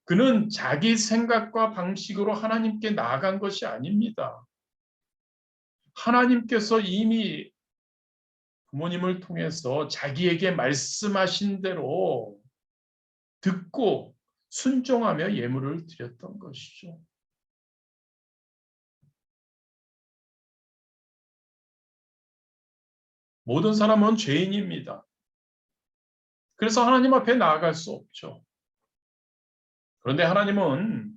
그는 자기 생각과 방식으로 하나님께 나아간 것이 아닙니다. 하나님께서 이미 부모님을 통해서 자기에게 말씀하신 대로 듣고 순종하며 예물을 드렸던 것이죠. 모든 사람은 죄인입니다. 그래서 하나님 앞에 나아갈 수 없죠. 그런데 하나님은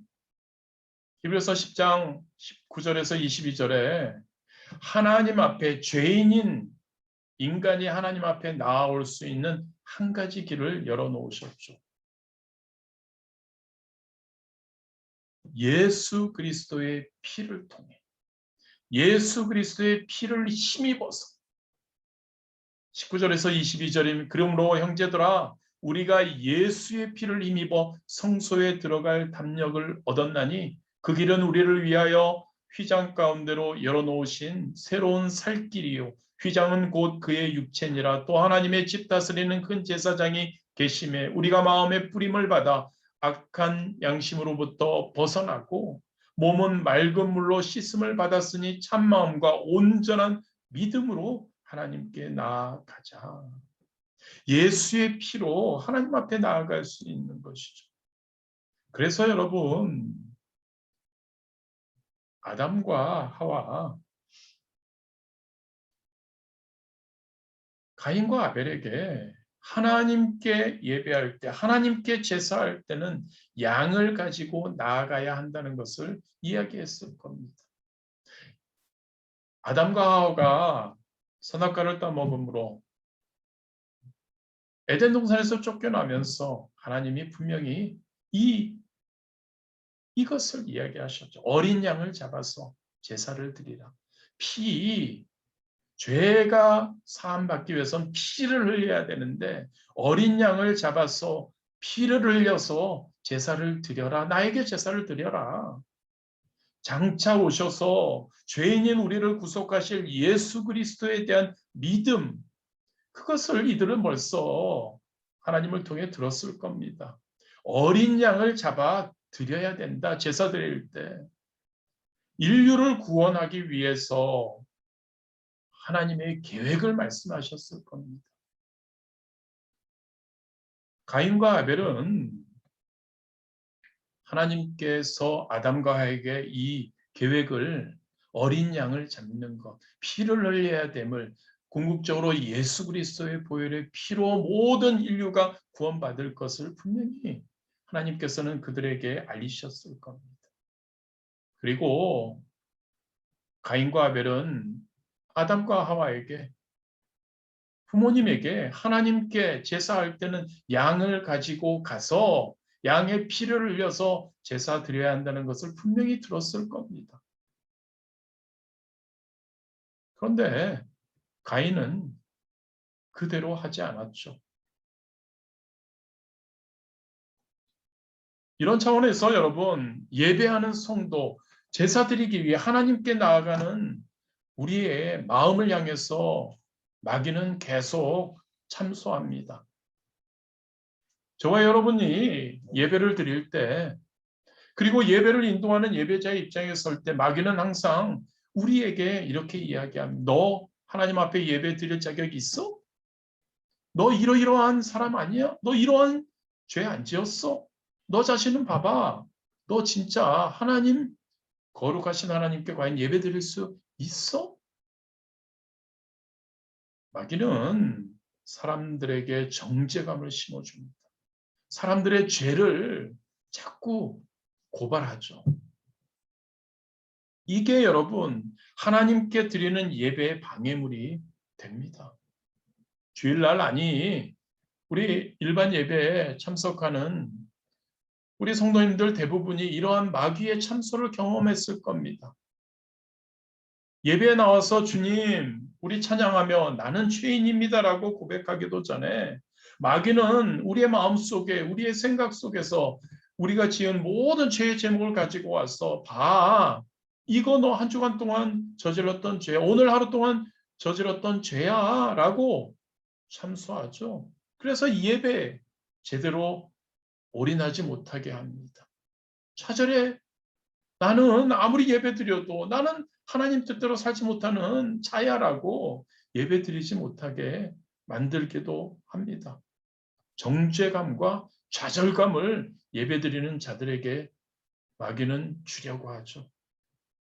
히브리서 10장 19절에서 22절에 하나님 앞에 죄인인 인간이 하나님 앞에 나아올 수 있는 한 가지 길을 열어놓으셨죠. 예수 그리스도의 피를 통해 예수 그리스도의 피를 힘입어서 19절에서 22절이면 그러므로 형제들아 우리가 예수의 피를 힘입어 성소에 들어갈 담력을 얻었나니 그 길은 우리를 위하여 휘장 가운데로 열어놓으신 새로운 살 길이요 휘장은 곧 그의 육체니라. 또 하나님의 집 다스리는 큰 제사장이 계심에 우리가 마음의 뿌림을 받아 악한 양심으로부터 벗어나고 몸은 맑은 물로 씻음을 받았으니 참 마음과 온전한 믿음으로 하나님께 나아가자. 예수의 피로 하나님 앞에 나아갈 수 있는 것이죠. 그래서 여러분, 아담과 하와, 가인과 아벨에게 하나님께 예배할 때, 하나님께 제사할 때는 양을 가지고 나아가야 한다는 것을 이야기했을 겁니다. 아담과 하와가 선악과를 따먹음으로 에덴 동산에서 쫓겨나면서 하나님이 분명히 이것을 이야기하셨죠. 어린 양을 잡아서 제사를 드리라. 죄가 사함받기 위해서는 피를 흘려야 되는데 어린 양을 잡아서 피를 흘려서 제사를 드려라. 나에게 제사를 드려라. 장차 오셔서 죄인인 우리를 구속하실 예수 그리스도에 대한 믿음, 그것을 이들은 벌써 하나님을 통해 들었을 겁니다. 어린 양을 잡아 드려야 된다. 제사 드릴 때. 인류를 구원하기 위해서 하나님의 계획을 말씀하셨을 겁니다. 가인과 아벨은 하나님께서 아담과 하에게 이 계획을 어린 양을 잡는 것, 피를 흘려야 됨을 궁극적으로 예수 그리스도의 보혈의 피로 모든 인류가 구원받을 것을 분명히 하나님께서는 그들에게 알리셨을 겁니다. 그리고 가인과 아벨은 아담과 하와에게 부모님에게 하나님께 제사할 때는 양을 가지고 가서 양의 피를 흘려서 제사 드려야 한다는 것을 분명히 들었을 겁니다. 그런데 가인은 그대로 하지 않았죠. 이런 차원에서 여러분, 예배하는 성도, 제사 드리기 위해 하나님께 나아가는 우리의 마음을 향해서 마귀는 계속 참소합니다. 저와 여러분이 예배를 드릴 때 그리고 예배를 인도하는 예배자의 입장에 설 때 마귀는 항상 우리에게 이렇게 이야기합니다. 너 하나님 앞에 예배 드릴 자격이 있어? 너 이러이러한 사람 아니야? 너 이러한 죄 안 지었어? 너 자신은 봐봐. 너 진짜 하나님, 거룩하신 하나님께 과연 예배 드릴 수 있어? 마귀는 사람들에게 정죄감을 심어줍니다. 사람들의 죄를 자꾸 고발하죠. 이게 여러분 하나님께 드리는 예배의 방해물이 됩니다. 주일날 아니 우리 일반 예배에 참석하는 우리 성도님들 대부분이 이러한 마귀의 참소를 경험했을 겁니다. 예배에 나와서 주님 우리 찬양하며 나는 죄인입니다라고 고백하기도 전에 마귀는 우리의 마음속에 우리의 생각 속에서 우리가 지은 모든 죄의 제목을 가지고 와서 봐. 이거 너 한 주간 동안 저질렀던 죄, 오늘 하루 동안 저질렀던 죄야 라고 참소하죠. 그래서 이 예배에 제대로 올인하지 못하게 합니다. 차절에 나는 아무리 예배드려도 나는 하나님 뜻대로 살지 못하는 자야라고 예배드리지 못하게 만들기도 합니다. 정죄감과 좌절감을 예배드리는 자들에게 마귀는 주려고 하죠.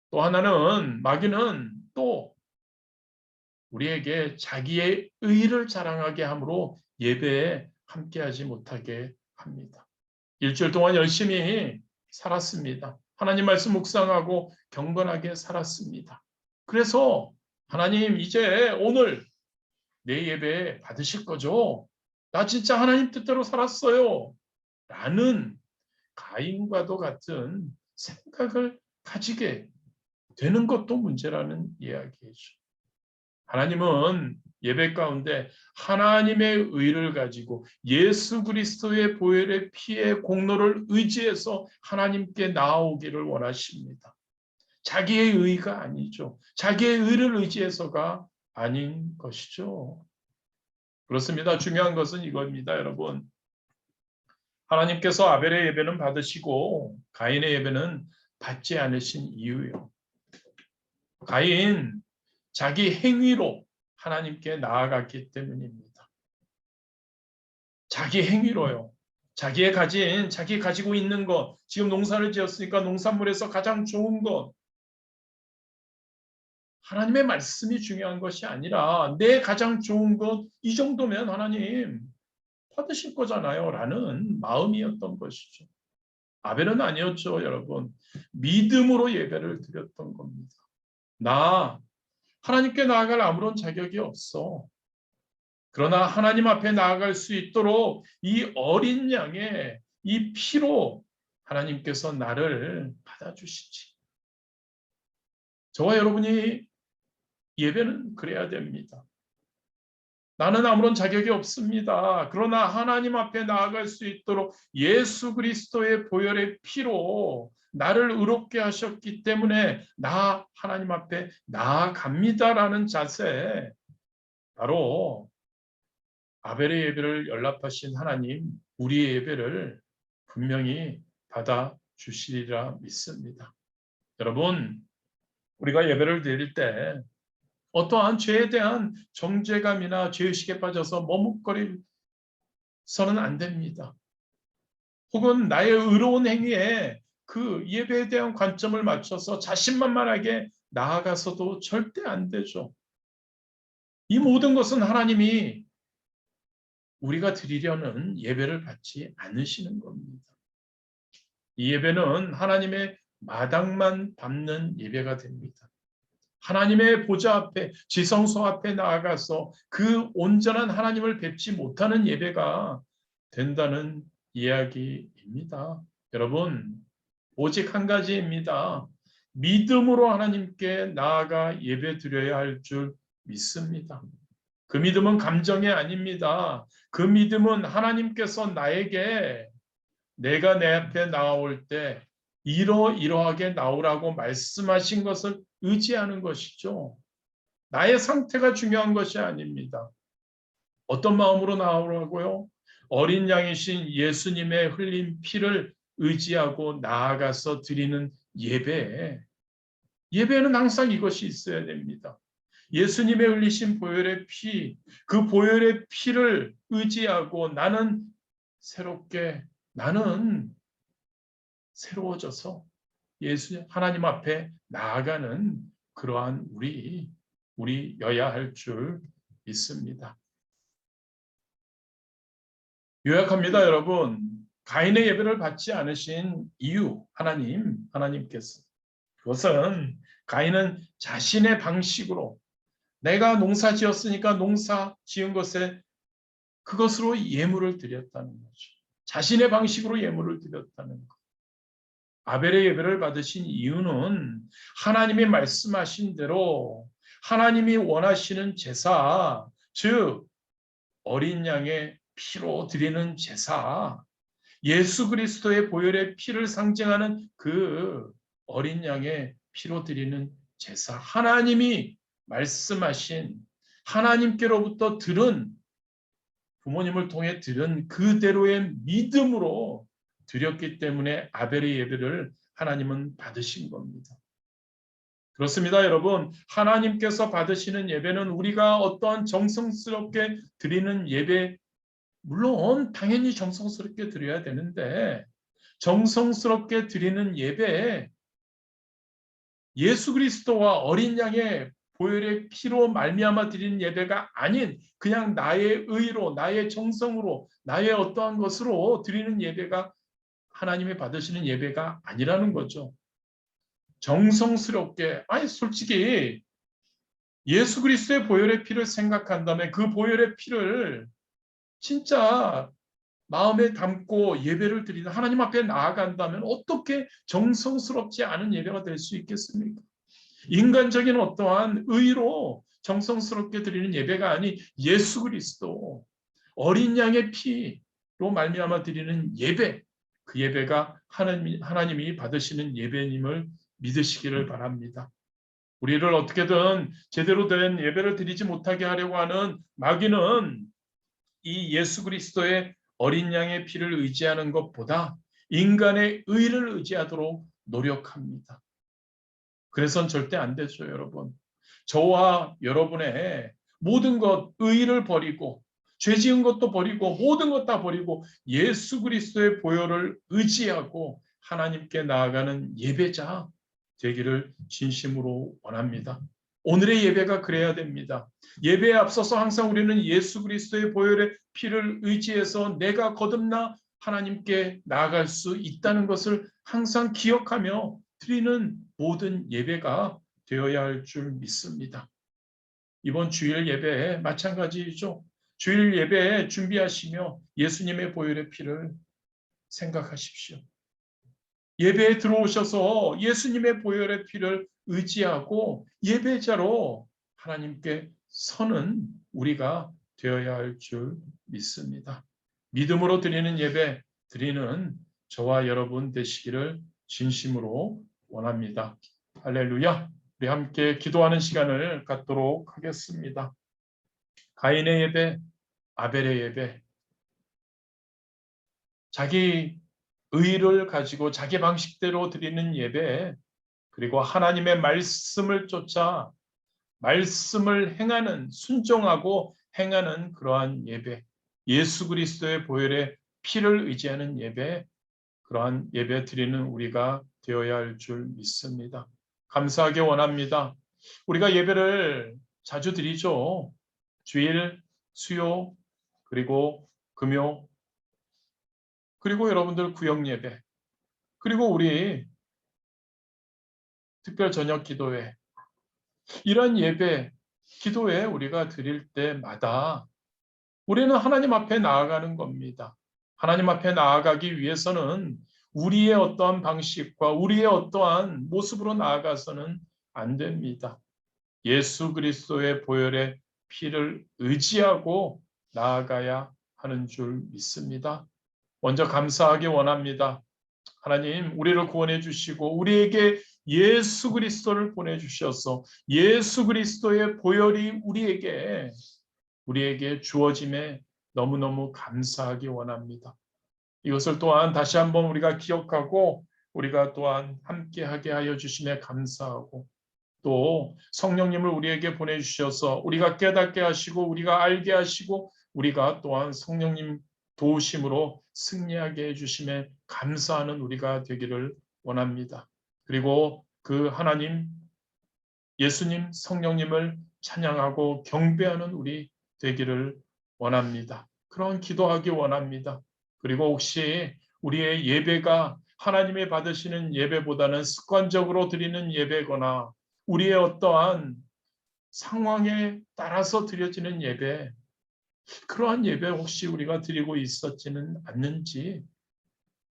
또 하나는 마귀는 또 우리에게 자기의 의를 자랑하게 함으로 예배에 함께하지 못하게 합니다. 일주일 동안 열심히 살았습니다. 하나님 말씀 묵상하고 경건하게 살았습니다. 그래서 하나님 이제 오늘 내 예배 받으실 거죠? 나 진짜 하나님 뜻대로 살았어요. 라는 가인과도 같은 생각을 가지게 되는 것도 문제라는 이야기죠. 하나님은 예배 가운데 하나님의 의를 가지고 예수 그리스도의 보혈의 피의 공로를 의지해서 하나님께 나아오기를 원하십니다. 자기의 의가 아니죠. 자기의 의를 의지해서가 아닌 것이죠. 그렇습니다. 중요한 것은 이겁니다, 여러분. 하나님께서 아벨의 예배는 받으시고 가인의 예배는 받지 않으신 이유요. 가인 자기 행위로 하나님께 나아갔기 때문입니다. 자기 행위로요. 자기 가지고 있는 것, 지금 농사를 지었으니까 농산물에서 가장 좋은 것, 하나님의 말씀이 중요한 것이 아니라 내 가장 좋은 것, 이 정도면 하나님 받으실 거잖아요. 라는 마음이었던 것이죠. 아벨은 아니었죠, 여러분. 믿음으로 예배를 드렸던 겁니다. 나 하나님께 나아갈 아무런 자격이 없어. 그러나 하나님 앞에 나아갈 수 있도록 이 어린 양의 이 피로 하나님께서 나를 받아주시지. 저와 여러분이 예배는 그래야 됩니다. 나는 아무런 자격이 없습니다. 그러나 하나님 앞에 나아갈 수 있도록 예수 그리스도의 보혈의 피로 나를 의롭게 하셨기 때문에 나 하나님 앞에 나아갑니다라는 자세, 바로 아벨의 예배를 연락하신 하나님, 우리의 예배를 분명히 받아주시리라 믿습니다. 여러분, 우리가 예배를 드릴 때 어떠한 죄에 대한 정죄감이나 죄의식에 빠져서 머뭇거리서는 안 됩니다. 혹은 나의 의로운 행위에 그 예배에 대한 관점을 맞춰서 자신만만하게 나아가서도 절대 안 되죠. 이 모든 것은 하나님이 우리가 드리려는 예배를 받지 않으시는 겁니다. 이 예배는 하나님의 마당만 밟는 예배가 됩니다. 하나님의 보좌 앞에, 지성소 앞에 나아가서 그 온전한 하나님을 뵙지 못하는 예배가 된다는 이야기입니다. 여러분, 오직 한 가지입니다. 믿음으로 하나님께 나아가 예배 드려야 할 줄 믿습니다. 그 믿음은 감정이 아닙니다. 그 믿음은 하나님께서 나에게 내가 내 앞에 나올 때 이러이러하게 나오라고 말씀하신 것을 의지하는 것이죠. 나의 상태가 중요한 것이 아닙니다. 어떤 마음으로 나오라고요? 어린 양이신 예수님의 흘린 피를 의지하고 나아가서 드리는 예배에는 항상 이것이 있어야 됩니다. 예수님의 흘리신 보혈의 피, 그 보혈의 피를 의지하고 나는 새로워져서 하나님 앞에 나아가는 그러한 우리여야 할 줄 믿습니다. 요약합니다, 여러분. 가인의 예배를 받지 않으신 이유, 하나님께서. 그것은 가인은 자신의 방식으로 내가 농사 지었으니까 농사 지은 것에 그것으로 예물을 드렸다는 거죠. 자신의 방식으로 예물을 드렸다는 것. 아벨의 예배를 받으신 이유는 하나님이 말씀하신 대로 하나님이 원하시는 제사, 즉 어린 양의 피로 드리는 제사, 예수 그리스도의 보혈의 피를 상징하는 그 어린 양의 피로 드리는 제사, 하나님이 말씀하신 하나님께로부터 들은 부모님을 통해 들은 그대로의 믿음으로 드렸기 때문에 아벨의 예배를 하나님은 받으신 겁니다. 그렇습니다, 여러분. 하나님께서 받으시는 예배는 우리가 어떠한 정성스럽게 드리는 예배, 물론 당연히 정성스럽게 드려야 되는데 정성스럽게 드리는 예배에 예수 그리스도와 어린 양의 보혈의 피로 말미암아 드리는 예배가 아닌 그냥 나의 의로, 나의 정성으로, 나의 어떠한 것으로 드리는 예배가 하나님이 받으시는 예배가 아니라는 거죠. 정성스럽게, 솔직히 예수 그리스도의 보혈의 피를 생각한다면 그 보혈의 피를 진짜 마음에 담고 예배를 드리는 하나님 앞에 나아간다면 어떻게 정성스럽지 않은 예배가 될 수 있겠습니까? 인간적인 어떠한 의로 정성스럽게 드리는 예배가 아닌 예수 그리스도 어린 양의 피로 말미암아 드리는 예배, 그 예배가 하나님이 받으시는 예배님을 믿으시기를 바랍니다. 우리를 어떻게든 제대로 된 예배를 드리지 못하게 하려고 하는 마귀는 이 예수 그리스도의 어린 양의 피를 의지하는 것보다 인간의 의를 의지하도록 노력합니다. 그래서는 절대 안 되죠, 여러분. 저와 여러분의 모든 것, 의를 버리고 죄 지은 것도 버리고 모든 것 다 버리고 예수 그리스도의 보혈을 의지하고 하나님께 나아가는 예배자 되기를 진심으로 원합니다. 오늘의 예배가 그래야 됩니다. 예배에 앞서서 항상 우리는 예수 그리스도의 보혈의 피를 의지해서 내가 거듭나 하나님께 나아갈 수 있다는 것을 항상 기억하며 드리는 모든 예배가 되어야 할 줄 믿습니다. 이번 주일 예배에 마찬가지죠. 주일 예배에 준비하시며 예수님의 보혈의 피를 생각하십시오. 예배에 들어오셔서 예수님의 보혈의 피를 의지하고 예배자로 하나님께 서는 우리가 되어야 할 줄 믿습니다. 믿음으로 드리는 예배 드리는 저와 여러분 되시기를 진심으로 원합니다. 할렐루야. 우리 함께 기도하는 시간을 갖도록 하겠습니다. 가인의 예배, 아벨의 예배, 자기 의를 가지고 자기 방식대로 드리는 예배, 그리고 하나님의 말씀을 쫓아 말씀을 행하는, 순종하고 행하는 그러한 예배, 예수 그리스도의 보혈의 피를 의지하는 예배, 그러한 예배 드리는 우리가 되어야 할 줄 믿습니다. 감사하게 원합니다. 우리가 예배를 자주 드리죠. 주일, 수요, 그리고 금요, 그리고 여러분들 구역 예배, 그리고 우리 특별 저녁 기도회, 이런 예배, 기도회 우리가 드릴 때마다 우리는 하나님 앞에 나아가는 겁니다. 하나님 앞에 나아가기 위해서는 우리의 어떠한 방식과 우리의 어떠한 모습으로 나아가서는 안 됩니다. 예수 그리스도의 보혈의 피를 의지하고 나아가야 하는 줄 믿습니다. 먼저 감사하기 원합니다. 하나님, 우리를 구원해 주시고 우리에게 예수 그리스도를 보내주셔서 예수 그리스도의 보혈이 우리에게 주어짐에 너무너무 감사하기 원합니다. 이것을 또한 다시 한번 우리가 기억하고 우리가 또한 함께하게 하여 주심에 감사하고 또 성령님을 우리에게 보내주셔서 우리가 깨닫게 하시고 우리가 알게 하시고 우리가 또한 성령님 도우심으로 승리하게 해주심에 감사하는 우리가 되기를 원합니다. 그리고 그 하나님, 예수님, 성령님을 찬양하고 경배하는 우리 되기를 원합니다. 그런 기도하기 원합니다. 그리고 혹시 우리의 예배가 하나님의 받으시는 예배보다는 습관적으로 드리는 예배거나 우리의 어떠한 상황에 따라서 드려지는 예배, 그러한 예배 혹시 우리가 드리고 있었지는 않는지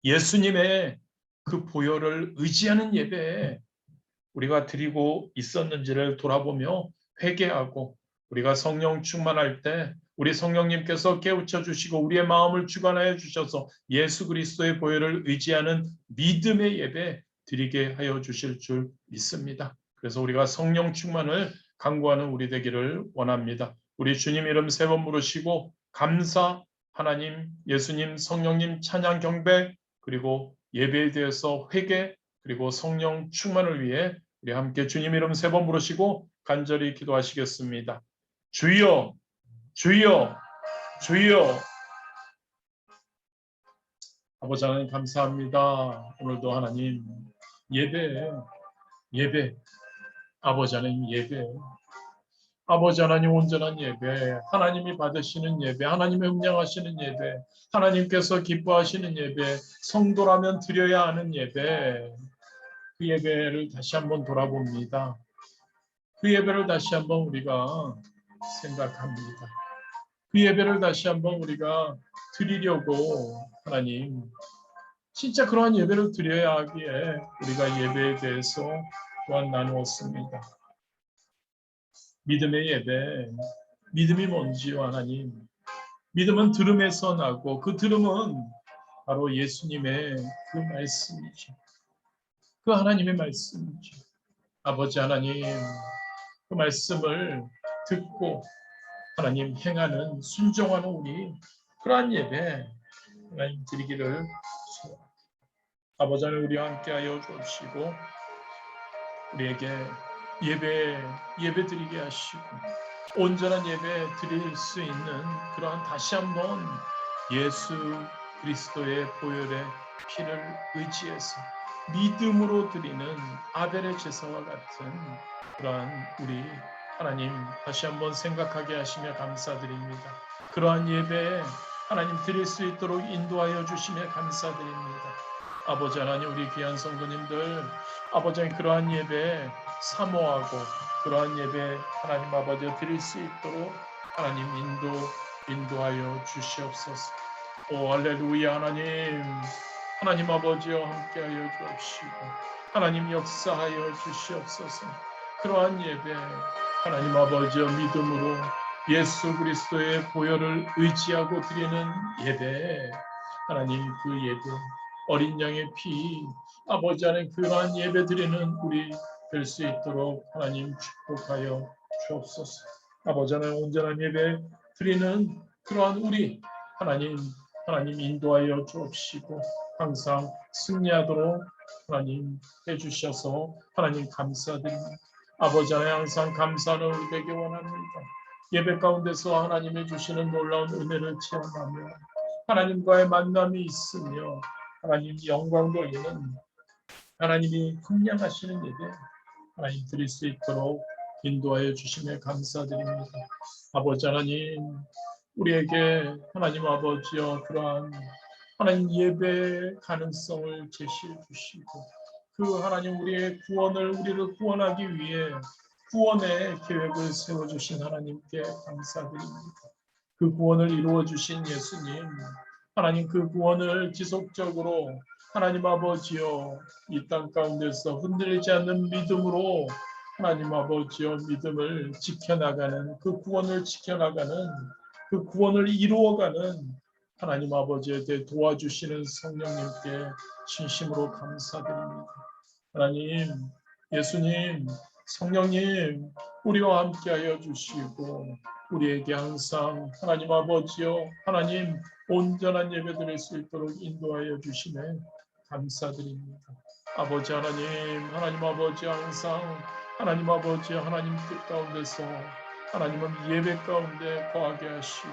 예수님의 그 보혈을 의지하는 예배에 우리가 드리고 있었는지를 돌아보며 회개하고 우리가 성령 충만할 때 우리 성령님께서 깨우쳐 주시고 우리의 마음을 주관하여 주셔서 예수 그리스도의 보혈을 의지하는 믿음의 예배 드리게 하여 주실 줄 믿습니다. 그래서 우리가 성령 충만을 간구하는 우리 되기를 원합니다. 우리 주님 이름 3번 부르시고 감사, 하나님, 예수님, 성령님 찬양 경배 그리고 예배에 대해서 회개 그리고 성령 충만을 위해 우리 함께 주님 이름 3번 부르시고 간절히 기도하시겠습니다. 주여, 주여, 주여. 아버지 하나님 감사합니다. 오늘도 하나님 예배, 아버지 하나님 예배, 아버지 하나님 온전한 예배, 하나님이 받으시는 예배, 하나님의 음량하시는 예배, 하나님께서 기뻐하시는 예배, 성도라면 드려야 하는 예배, 그 예배를 다시 한번 돌아봅니다. 그 예배를 다시 한번 우리가 생각합니다. 그 예배를 다시 한번 우리가 드리려고 하나님 진짜 그러한 예배를 드려야 하기에 우리가 예배에 대해서 또한 나누었습니다. 믿음의 예배, 믿음이 뭔지요 하나님. 믿음은 들음에서 나고 그 들음은 바로 예수님의 그 말씀이죠. 그 하나님의 말씀이죠. 아버지 하나님 그 말씀을 듣고 하나님 행하는 순종하는 우리 그러한 예배 하나님 드리기를 소원합니다. 아버지 하나님 우리와 함께하여 주시고 우리에게 예배 드리게 하시고 온전한 예배 드릴 수 있는 그러한 다시 한번 예수 그리스도의 보혈의 피를 의지해서 믿음으로 드리는 아벨의 제사와 같은 그러한 우리 하나님 다시 한번 생각하게 하시며 감사드립니다. 그러한 예배에 하나님 드릴 수 있도록 인도하여 주시며 감사드립니다. 아버지 하나님 우리 귀한 성도님들 아버지 그러한 예배에 사모하고 그러한 예배 하나님 아버지 드릴 수 있도록 하나님 인도하여 주시옵소서. 오 할렐루야 하나님 아버지와 함께하여 주옵시고 하나님 역사하여 주시옵소서. 그러한 예배 하나님 아버지와 믿음으로 예수 그리스도의 보혈을 의지하고 드리는 예배 하나님 그 예배 어린 양의 피 아버지 하나님 그러한 예배 드리는 우리 될 수 있도록 하나님 축복하여 주옵소서. 아버지 하나님 온전한 예배 드리는 그러한 우리 하나님 인도하여 주옵시고 항상 승리하도록 하나님 해주셔서 하나님 감사드립니다. 아버지 하나님 항상 감사하는 우리 되기 원합니다. 예배 가운데서 하나님이 주시는 놀라운 은혜를 체험하며 하나님과의 만남이 있으며 하나님 영광 돌리는 하나님이 풍량하시는 예배 하나님 드릴 수 있도록 인도하여 주심에 감사드립니다. 아버지 하나님 우리에게 하나님 아버지여 그러한 하나님 예배의 가능성을 제시해 주시고 그 하나님 우리의 우리를 구원하기 위해 구원의 계획을 세워주신 하나님께 감사드립니다. 그 구원을 이루어 주신 예수님 하나님 그 구원을 지속적으로 하나님 아버지여 이 땅 가운데서 흔들리지 않는 믿음으로 하나님 아버지여 믿음을 지켜나가는 그 구원을 지켜나가는 그 구원을 이루어가는 하나님 아버지에 대해 도와주시는 성령님께 진심으로 감사드립니다. 하나님 예수님 성령님 우리와 함께하여 주시고 우리에게 항상 하나님 아버지여 하나님 온전한 예배 드릴 수 있도록 인도하여 주시네 감사드립니다. 아버지 하나님 아버지 항상 하나님 아버지 하나님 뜻 가운데서 하나님은 예배 가운데 거하게 하시고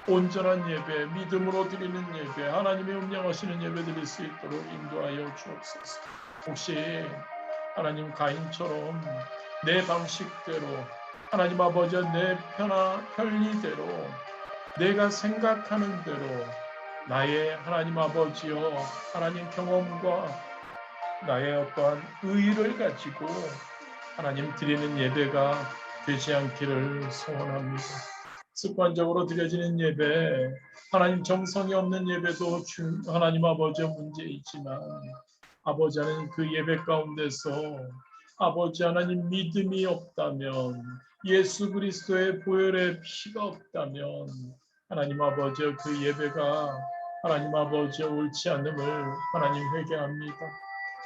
온전한 예배, 믿음으로 드리는 예배, 하나님의 음양하시는 예배 드릴 수 있도록 인도하여 주옵소서. 혹시 하나님 가인처럼 내 방식대로 하나님 아버지 내 편리대로 내가 생각하는 대로 나의 하나님 아버지여 하나님 경험과 나의 어떠한 의의를 가지고 하나님 드리는 예배가 되지 않기를 소원합니다. 습관적으로 드려지는 예배, 하나님 정성이 없는 예배도 하나님 아버지의 문제이지만 아버지 하나님 그 예배 가운데서 아버지 하나님 믿음이 없다면 예수 그리스도의 보혈의 피가 없다면 하나님 아버지 그 예배가 하나님 아버지 옳지 않음을 하나님 회개합니다.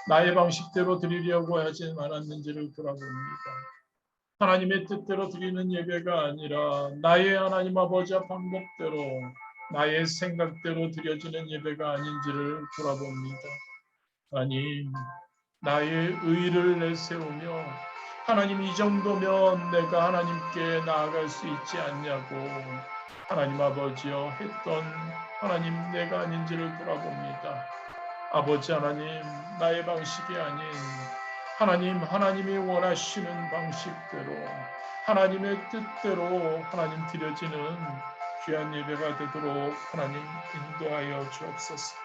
나의 방식대로 드리려고 하지 않았는지를 돌아봅니다. 하나님의 뜻대로 드리는 예배가 아니라 나의 하나님 아버지의 방법대로 나의 생각대로 드려지는 예배가 아닌지를 돌아봅니다. 하나님 나의 의를 내세우며 하나님 이 정도면 내가 하나님께 나아갈 수 있지 않냐고 하나님 아버지여 했던 하나님 내가 아닌지를 돌아봅니다. 아버지 하나님 나의 방식이 아닌 하나님이 원하시는 방식대로 하나님의 뜻대로 하나님 드려지는 귀한 예배가 되도록 하나님 인도하여 주옵소서.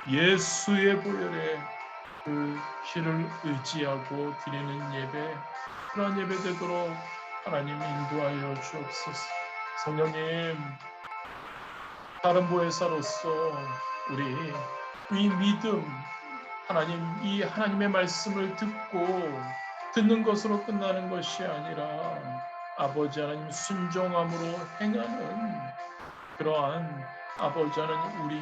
예수의 보혈에 그 피를 의지하고 드리는 예배 그런 예배 되도록 하나님 인도하여 주옵소서. 성령님 다른 보혜사로서 우리 이 믿음 하나님 이 하나님의 말씀을 듣는 것으로 끝나는 것이 아니라 아버지 하나님 순종함으로 행하는 그러한 아버지 하나님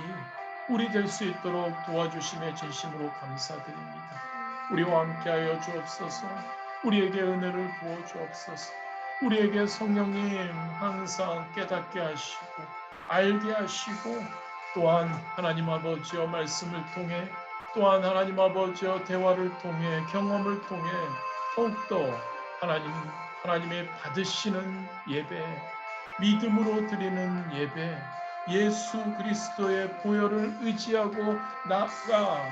우리 될 수 있도록 도와주심에 진심으로 감사드립니다. 우리와 함께하여 주옵소서. 우리에게 은혜를 부어 주옵소서. 우리에게 성령님 항상 깨닫게 하시고 알게 하시고 또한 하나님 아버지의 말씀을 통해 또한 하나님 아버지의 대화를 통해 경험을 통해 더욱더 하나님의 받으시는 예배 믿음으로 드리는 예배 예수 그리스도의 보혈을 의지하고 나아가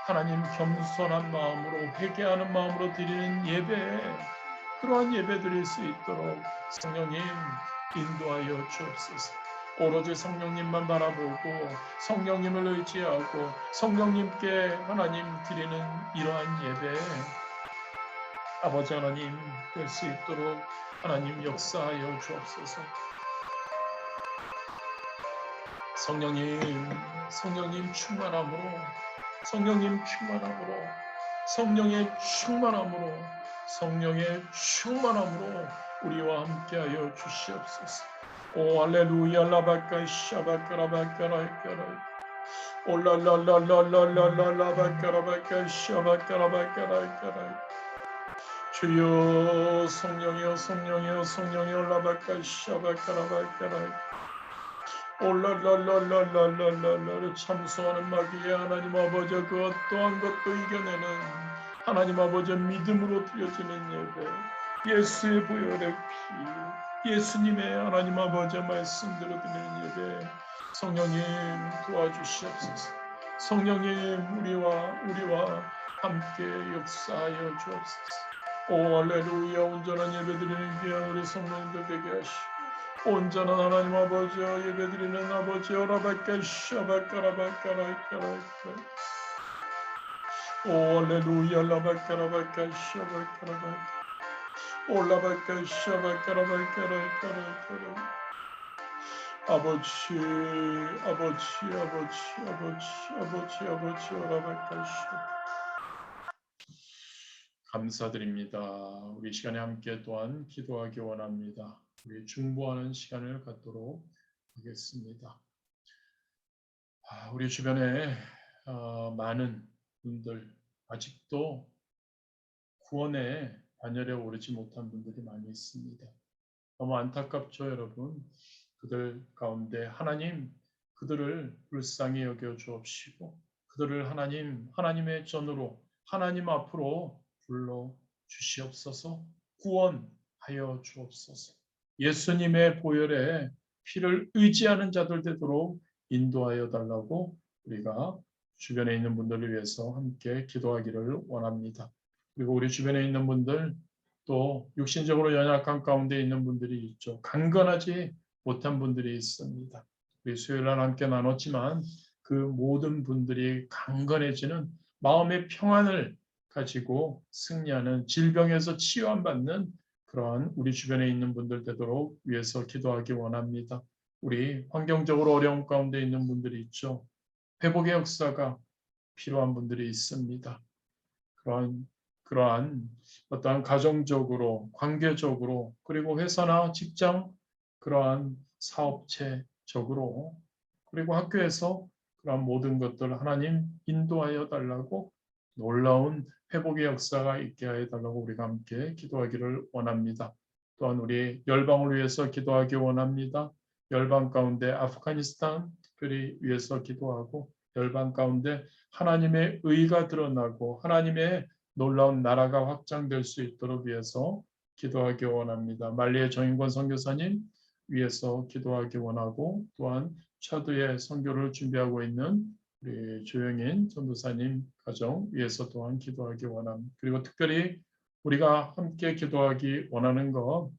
하나님 겸손한 마음으로 회개하는 마음으로 드리는 예배 그러한 예배 드릴 수 있도록 성령님 인도하여 주옵소서. 오로지 성령님만 바라보고 성령님을 의지하고 성령님께 하나님 드리는 이러한 예배 아버지 하나님 될 수 있도록 하나님 역사하여 주옵소서. 성령님 충만함으로 성령의 충만함으로 우리와 함께하여 주시옵소서. 오 할렐루야 라바카 샤바카라바카라이카라 올랄랄랄랄랄랄라바카라바카 샤바카라바카라이카라 주여 성령이여 라바카 샤바카라바카라이카라 올랄랄랄랄랄랄랄라 참소하는 마귀의 하나님 아버지 그 어떠한 것도 이겨내는 하나님 아버지 믿음으로 드려지는 예배 예수의 보혈의 피 예수님의 하나님 아버지 말씀대로 드리는 예배 성령님 도와주시옵소서. 성령님 우리와 함께 역사하여 주옵소서. 오 할렐루야 온전한 예배 드리는 귀한 우리 성령님들 되게 하시고 온전한 하나님 아버지여 예배드리는 아버지여 라바카 샤바카라바카라이카라이카라 오 할렐루야 라바카라바카 샤바카라바카 올라바카 샤바카라바카라이카라이카라 아버지 오라바카 샤 감사드립니다. 우리 시간에 함께 또한 기도하기 원합니다. 우리 중보하는 시간을 갖도록 하겠습니다. 우리 주변에 많은 분들 아직도 구원의 반열에 오르지 못한 분들이 많이 있습니다. 너무 안타깝죠, 여러분. 그들 가운데 하나님 그들을 불쌍히 여겨 주옵시고 그들을 하나님의 전으로 하나님 앞으로 불러 주시옵소서. 구원하여 주옵소서. 예수님의 보혈에 피를 의지하는 자들 되도록 인도하여 달라고 우리가 주변에 있는 분들을 위해서 함께 기도하기를 원합니다. 그리고 우리 주변에 있는 분들 또 육신적으로 연약한 가운데 있는 분들이 있죠. 강건하지 못한 분들이 있습니다. 우리 수요일 날 함께 나눴지만 그 모든 분들이 강건해지는 마음의 평안을 가지고 승리하는 질병에서 치유받는 그러한 우리 주변에 있는 분들 되도록 위해서 기도하기 원합니다. 우리 환경적으로 어려움 가운데 있는 분들이 있죠. 회복의 역사가 필요한 분들이 있습니다. 그러한 어떠한 가정적으로, 관계적으로, 그리고 회사나 직장, 그러한 사업체적으로, 그리고 학교에서 그러한 모든 것들 하나님 인도하여 달라고 놀라운 회복의 역사가 있게 하여 달라고 우리가 함께 기도하기를 원합니다. 또한 우리 열방을 위해서 기도하기 원합니다. 열방 가운데 아프가니스탄 특별히 위해서 기도하고 열방 가운데 하나님의 의가 드러나고 하나님의 놀라운 나라가 확장될 수 있도록 위해서 기도하기 원합니다. 말리의 정인권 선교사님 위해서 기도하기 원하고 또한 차두의 선교를 준비하고 있는 우리 조영인 전도사님 가정 위해서 또한 기도하기 원합니다. 그리고 특별히 우리가 함께 기도하기 원하는 것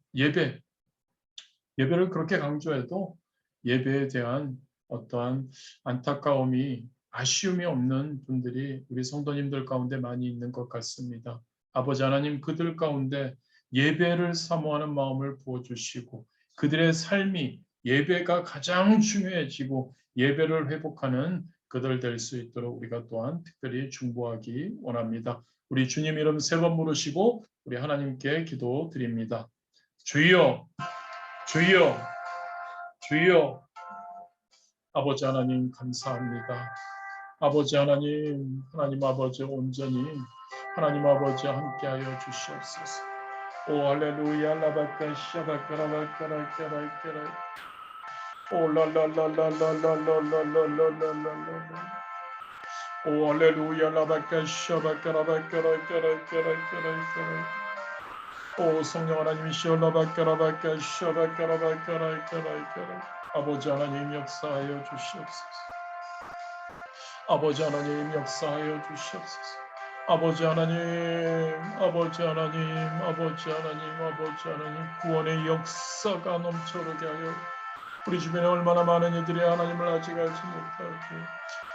예배를 그렇게 강조해도 예배에 대한 어떠한 안타까움이 아쉬움이 없는 분들이 우리 성도님들 가운데 많이 있는 것 같습니다. 아버지 하나님 그들 가운데 예배를 사모하는 마음을 부어주시고 그들의 삶이 예배가 가장 중요해지고 예배를 회복하는 그들 될 수 있도록 우리가 또한 특별히 중보하기 원합니다. 우리 주님 이름 세 번 부르시고 우리 하나님께 기도드립니다. 주여 주여 주여 아버지 하나님 감사합니다. 아버지 하나님 아버지 온전히 하나님 아버지 함께하여 주시옵소서. 오 할렐루야 라바카 샤바카라바카라카라카라 오 라라라라라라라라라라라라라 오 할렐루야 라바카 샤바카라바카라카라카라카라카라 오 성령 하나님이시여 라바카라바카 샤바카라바카라카라카라 아버지 하나님 역사하여 주시옵소서. 아버지 하나님 역사하여 주시옵소서. 아버지 하나님 구원의 역사가 넘쳐르게 하여 우리 주변에 얼마나 많은 이들이 하나님을 아직 알지 못하고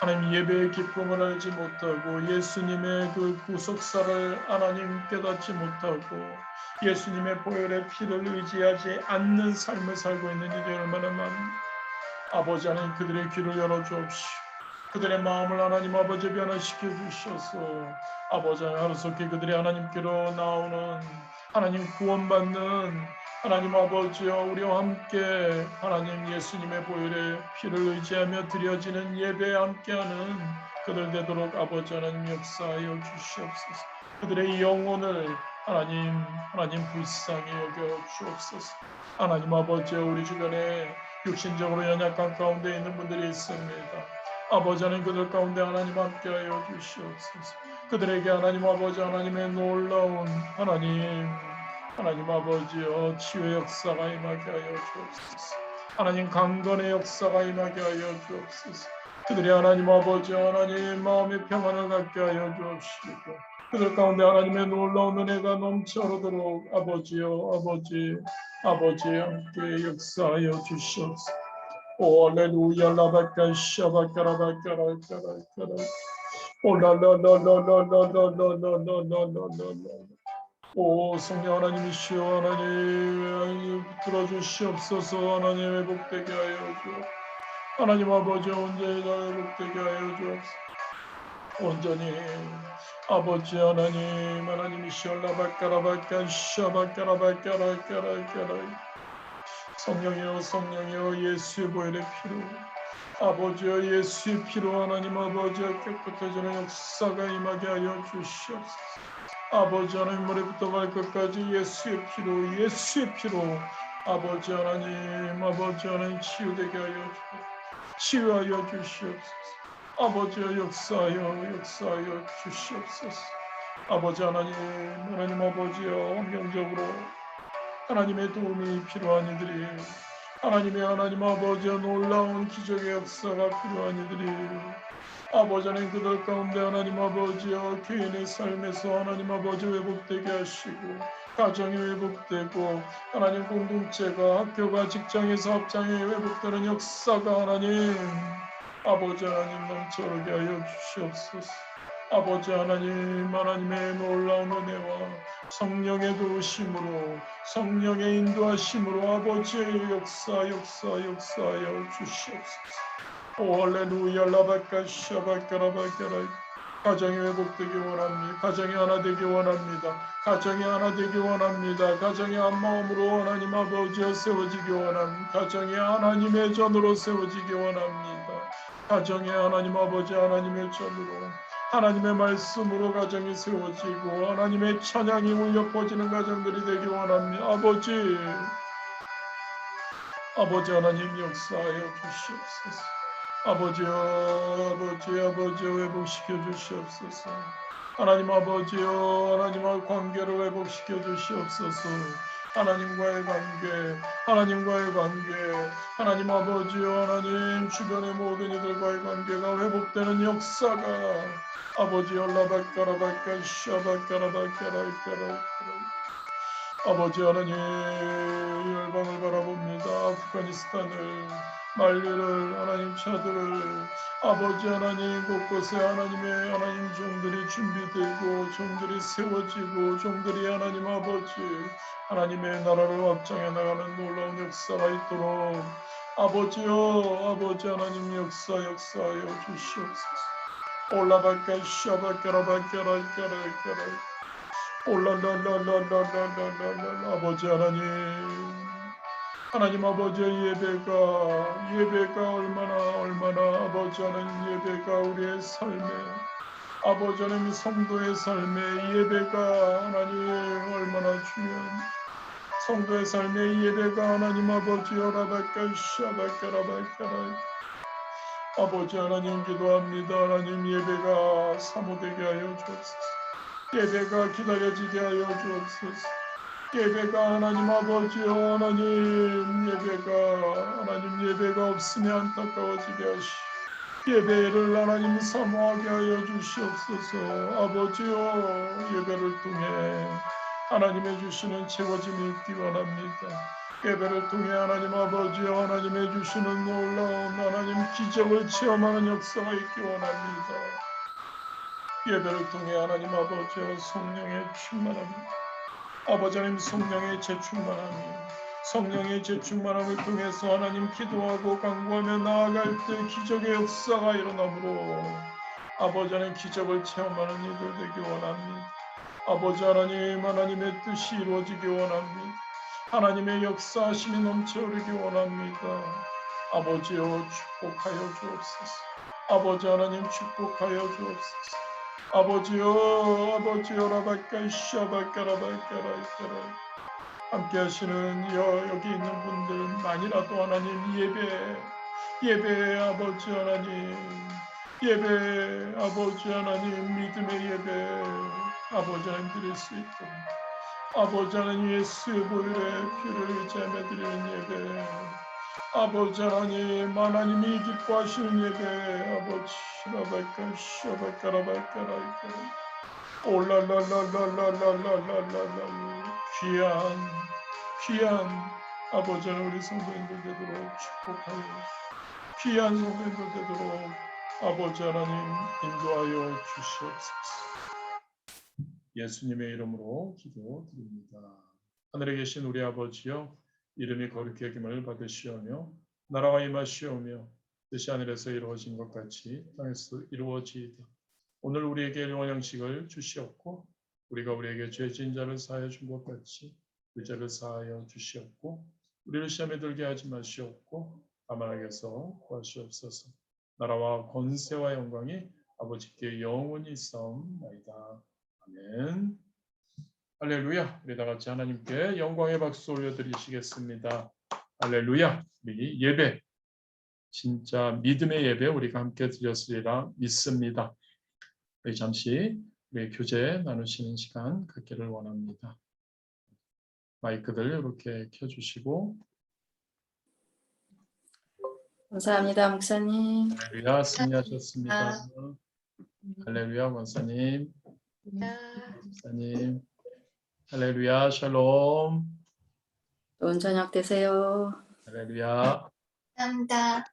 하나님 예배의 기쁨을 알지 못하고 예수님의 그 구속사를 하나님 깨닫지 못하고 예수님의 보혈의 피를 의지하지 않는 삶을 살고 있는 이들이 얼마나 많은지 아버지 하나님 그들의 귀를 열어주옵시오. 그들의 마음을 하나님 아버지 변화시켜 주셔서 아버지 하루속히 그들이 하나님께로 나오는 하나님 구원받는 하나님 아버지여 우리와 함께 하나님 예수님의 보혈의 피를 의지하며 드려지는 예배에 함께하는 그들 되도록 아버지 하나님 역사하여 주시옵소서. 그들의 영혼을 하나님 불쌍히 여겨 주옵소서. 하나님 아버지여 우리 주변에 육신적으로 연약한 가운데 있는 분들이 있습니다. 아버지 하나님 그들 가운데 하나님 함께하여 주시옵소서. 그들에게 하나님 아버지 하나님의 놀라운 하나님 아버지여 치유의 역사가 임하게 하여 주옵소서. 하나님 강건의 역사가 임하게 하여 주옵소서. 그들이 하나님 아버지 하나님 마음의 평안을 갖게 하여 주옵시고 그들 가운데 하나님의 놀라운 은혜가 넘쳐오도록 아버지여 아버지 함께 역사하여 주시옵소서. 오 할렐루야 라바카 샤바카라바카라카라카라 오라라라라라라라라라라라라 오 성령 하나님이시여 하나님 들어주시옵소서. 하나님 회복되게 하여 주옵소서. 하나님 아버지 온전히 회복되게 하여 주옵소서. 온전히 아버지 하나님이시여 라바카라바카 샤바카라바카라카라카라 성령이여 예수의 보혈의 피로 아버지여 예수의 피로 하나님 아버지여 깨끗해지는 역사가 임하게 하여 주시옵소서. 아버지 하나님 머리부터 발끝까지 예수의 피로 아버지 하나님 치유되게 하여 주옵소서. 치유하여 주시옵소서. 아버지여 역사하여 주시옵소서. 아버지 하나님 아버지여 환경적으로 하나님의 도움이 필요한 이들이 하나님 아버지여 놀라운 기적의 역사가 필요한 이들이 아버지 하나님 그들 가운데 하나님 아버지여 개인의 삶에서 하나님 아버지 회복되게 하시고 가정이 회복되고 하나님 공동체가 학교가 직장의 사업장에 회복되는 역사가 하나님 아버지 하나님 넘쳐오게 하여 주시옵소서. 아버지 하나님의 놀라운 은혜와 성령의 도우심으로 성령의 인도하심으로 아버지의 역사하여 주시옵소서. 오 할렐루야 라바카샤바카라바카라 가정이 회복되기 원합니다. 가정이 하나 되기 원합니다. 가정이 하나 되기 원합니다. 가정이 한 마음으로 하나님 아버지여 세워지기 원합니다. 가정이 하나님의 전으로 세워지기 원합니다. 가정이 하나님 아버지 하나님의 전으로 하나님의 말씀으로 가정이 세워지고 하나님의 찬양이 울려 퍼지는 가정들이 되기 원합니다. 아버지 하나님 역사하여 주시옵소서. 아버지여 회복시켜 주시옵소서. 하나님 아버지여 하나님과 관계를 회복시켜 주시옵소서. 하나님과의 관계 하나님 아버지여 하나님 주변의 모든 이들과의 관계가 회복되는 역사가 아버지여 라바까라바까 샤바까라바까라바까라 아버지 하나님 열방을 바라봅니다. 아프가니스탄을 말리를 하나님 차들을 아버지 하나님 곳곳에 하나님의 하나님 종들이 준비되고 종들이 세워지고 종들이 하나님 아버지 하나님의 나라를 확장해 나가는 놀라운 역사가 있도록 아버지 하나님 역사하여 주시옵소서. 올라발까 샤바까라바까라까라까라 올라라라라라라라라 아버지 하나님 아버지의 예배가 얼마나 아버지 하나님 예배가 우리의 삶에 아버지 하나님 성도의 삶에 예배가 하나님 얼마나 중요한 성도의 삶의 예배가 하나님 아버지 여라발까 샤발까라발까라 아버지 하나님 기도합니다. 하나님 예배가 사모되게 하여 주옵소서. 예배가 기다려지게 하여 주옵소서. 예배가 하나님 아버지여 하나님 예배가 없으면 안타까워지게 하시고 예배를 하나님 사모하게 하여 주시옵소서. 아버지여 예배를 통해 하나님의 주시는 채워짐이 있기 원합니다. 예배를 통해 하나님 아버지여 하나님의 주시는 놀라운 하나님 기적을 체험하는 역사가 있기 원합니다. 예배를 통해 하나님 아버지여 성령의 충만함 아버지 하나님 성령의 재충만함을 통해서 하나님 기도하고 간구하며 나아갈 때 기적의 역사가 일어나므로 아버지 하나님 기적을 체험하는 이들 되기 원합니다. 아버지 하나님 하나님의 뜻이 이루어지기 원합니다. 하나님의 역사하심이 넘쳐오르기 원합니다. 아버지여 축복하여 주옵소서. 아버지 하나님 축복하여 주옵소서. 아버지여 라바까 샤바까라바까라바까라 함께 하시는 여기 있는 분들만이라도 하나님 예배 아버지 하나님 믿음의 예배 아버지 하나님 드릴 수 있도록 아버지 하나님 예수의 보혈의 피를 의지하며 드리는 예배 아버지 하나님이 기뻐하시는 예배 아버지 라바까 샤바까라바까라바까라 올랄랄랄랄랄랄랄랄랄 귀한 아버지 하나님 우리 성도님들 되도록 축복하여 귀한 성도님들 되도록 아버지 하나님 인도하여 주시옵소서. 예수님의 이름으로 기도드립니다. 하늘에 계신 우리 아버지여 이름이 거룩히 여김을 받으시오며 나라가 임하시오며 뜻이 하늘에서 이루어진 것 같이 땅에서 이루어지이다. 오늘 우리에게 일용할 양식을 주시옵고 우리가 우리에게 죄 지은 자를 사하여 준 것 같이 그 죄를 사하여 주시옵고 우리를 시험에 들게 하지 마시옵고 다만 악에서 구하시옵소서. 나라와 권세와 영광이 아버지께 영원히 있사옵나이다. 아멘. 할렐루야. 우리 다 같이 하나님께 영광의 박수 올려드리시겠습니다. 할렐루야. 우리 예배 진짜 믿음의 예배 우리가 함께 드렸으리라 믿습니다. 우리 잠시 우리 교제 나누시는 시간 갖기를 원합니다. 마이크들 이렇게 켜주시고. 감사합니다, 목사님. 할렐루야, 승리하셨습니다. 할렐루야, 원사님, 목사님. 할렐루야, 샬롬. 좋은 저녁 되세요. 할렐루야. 감사합니다.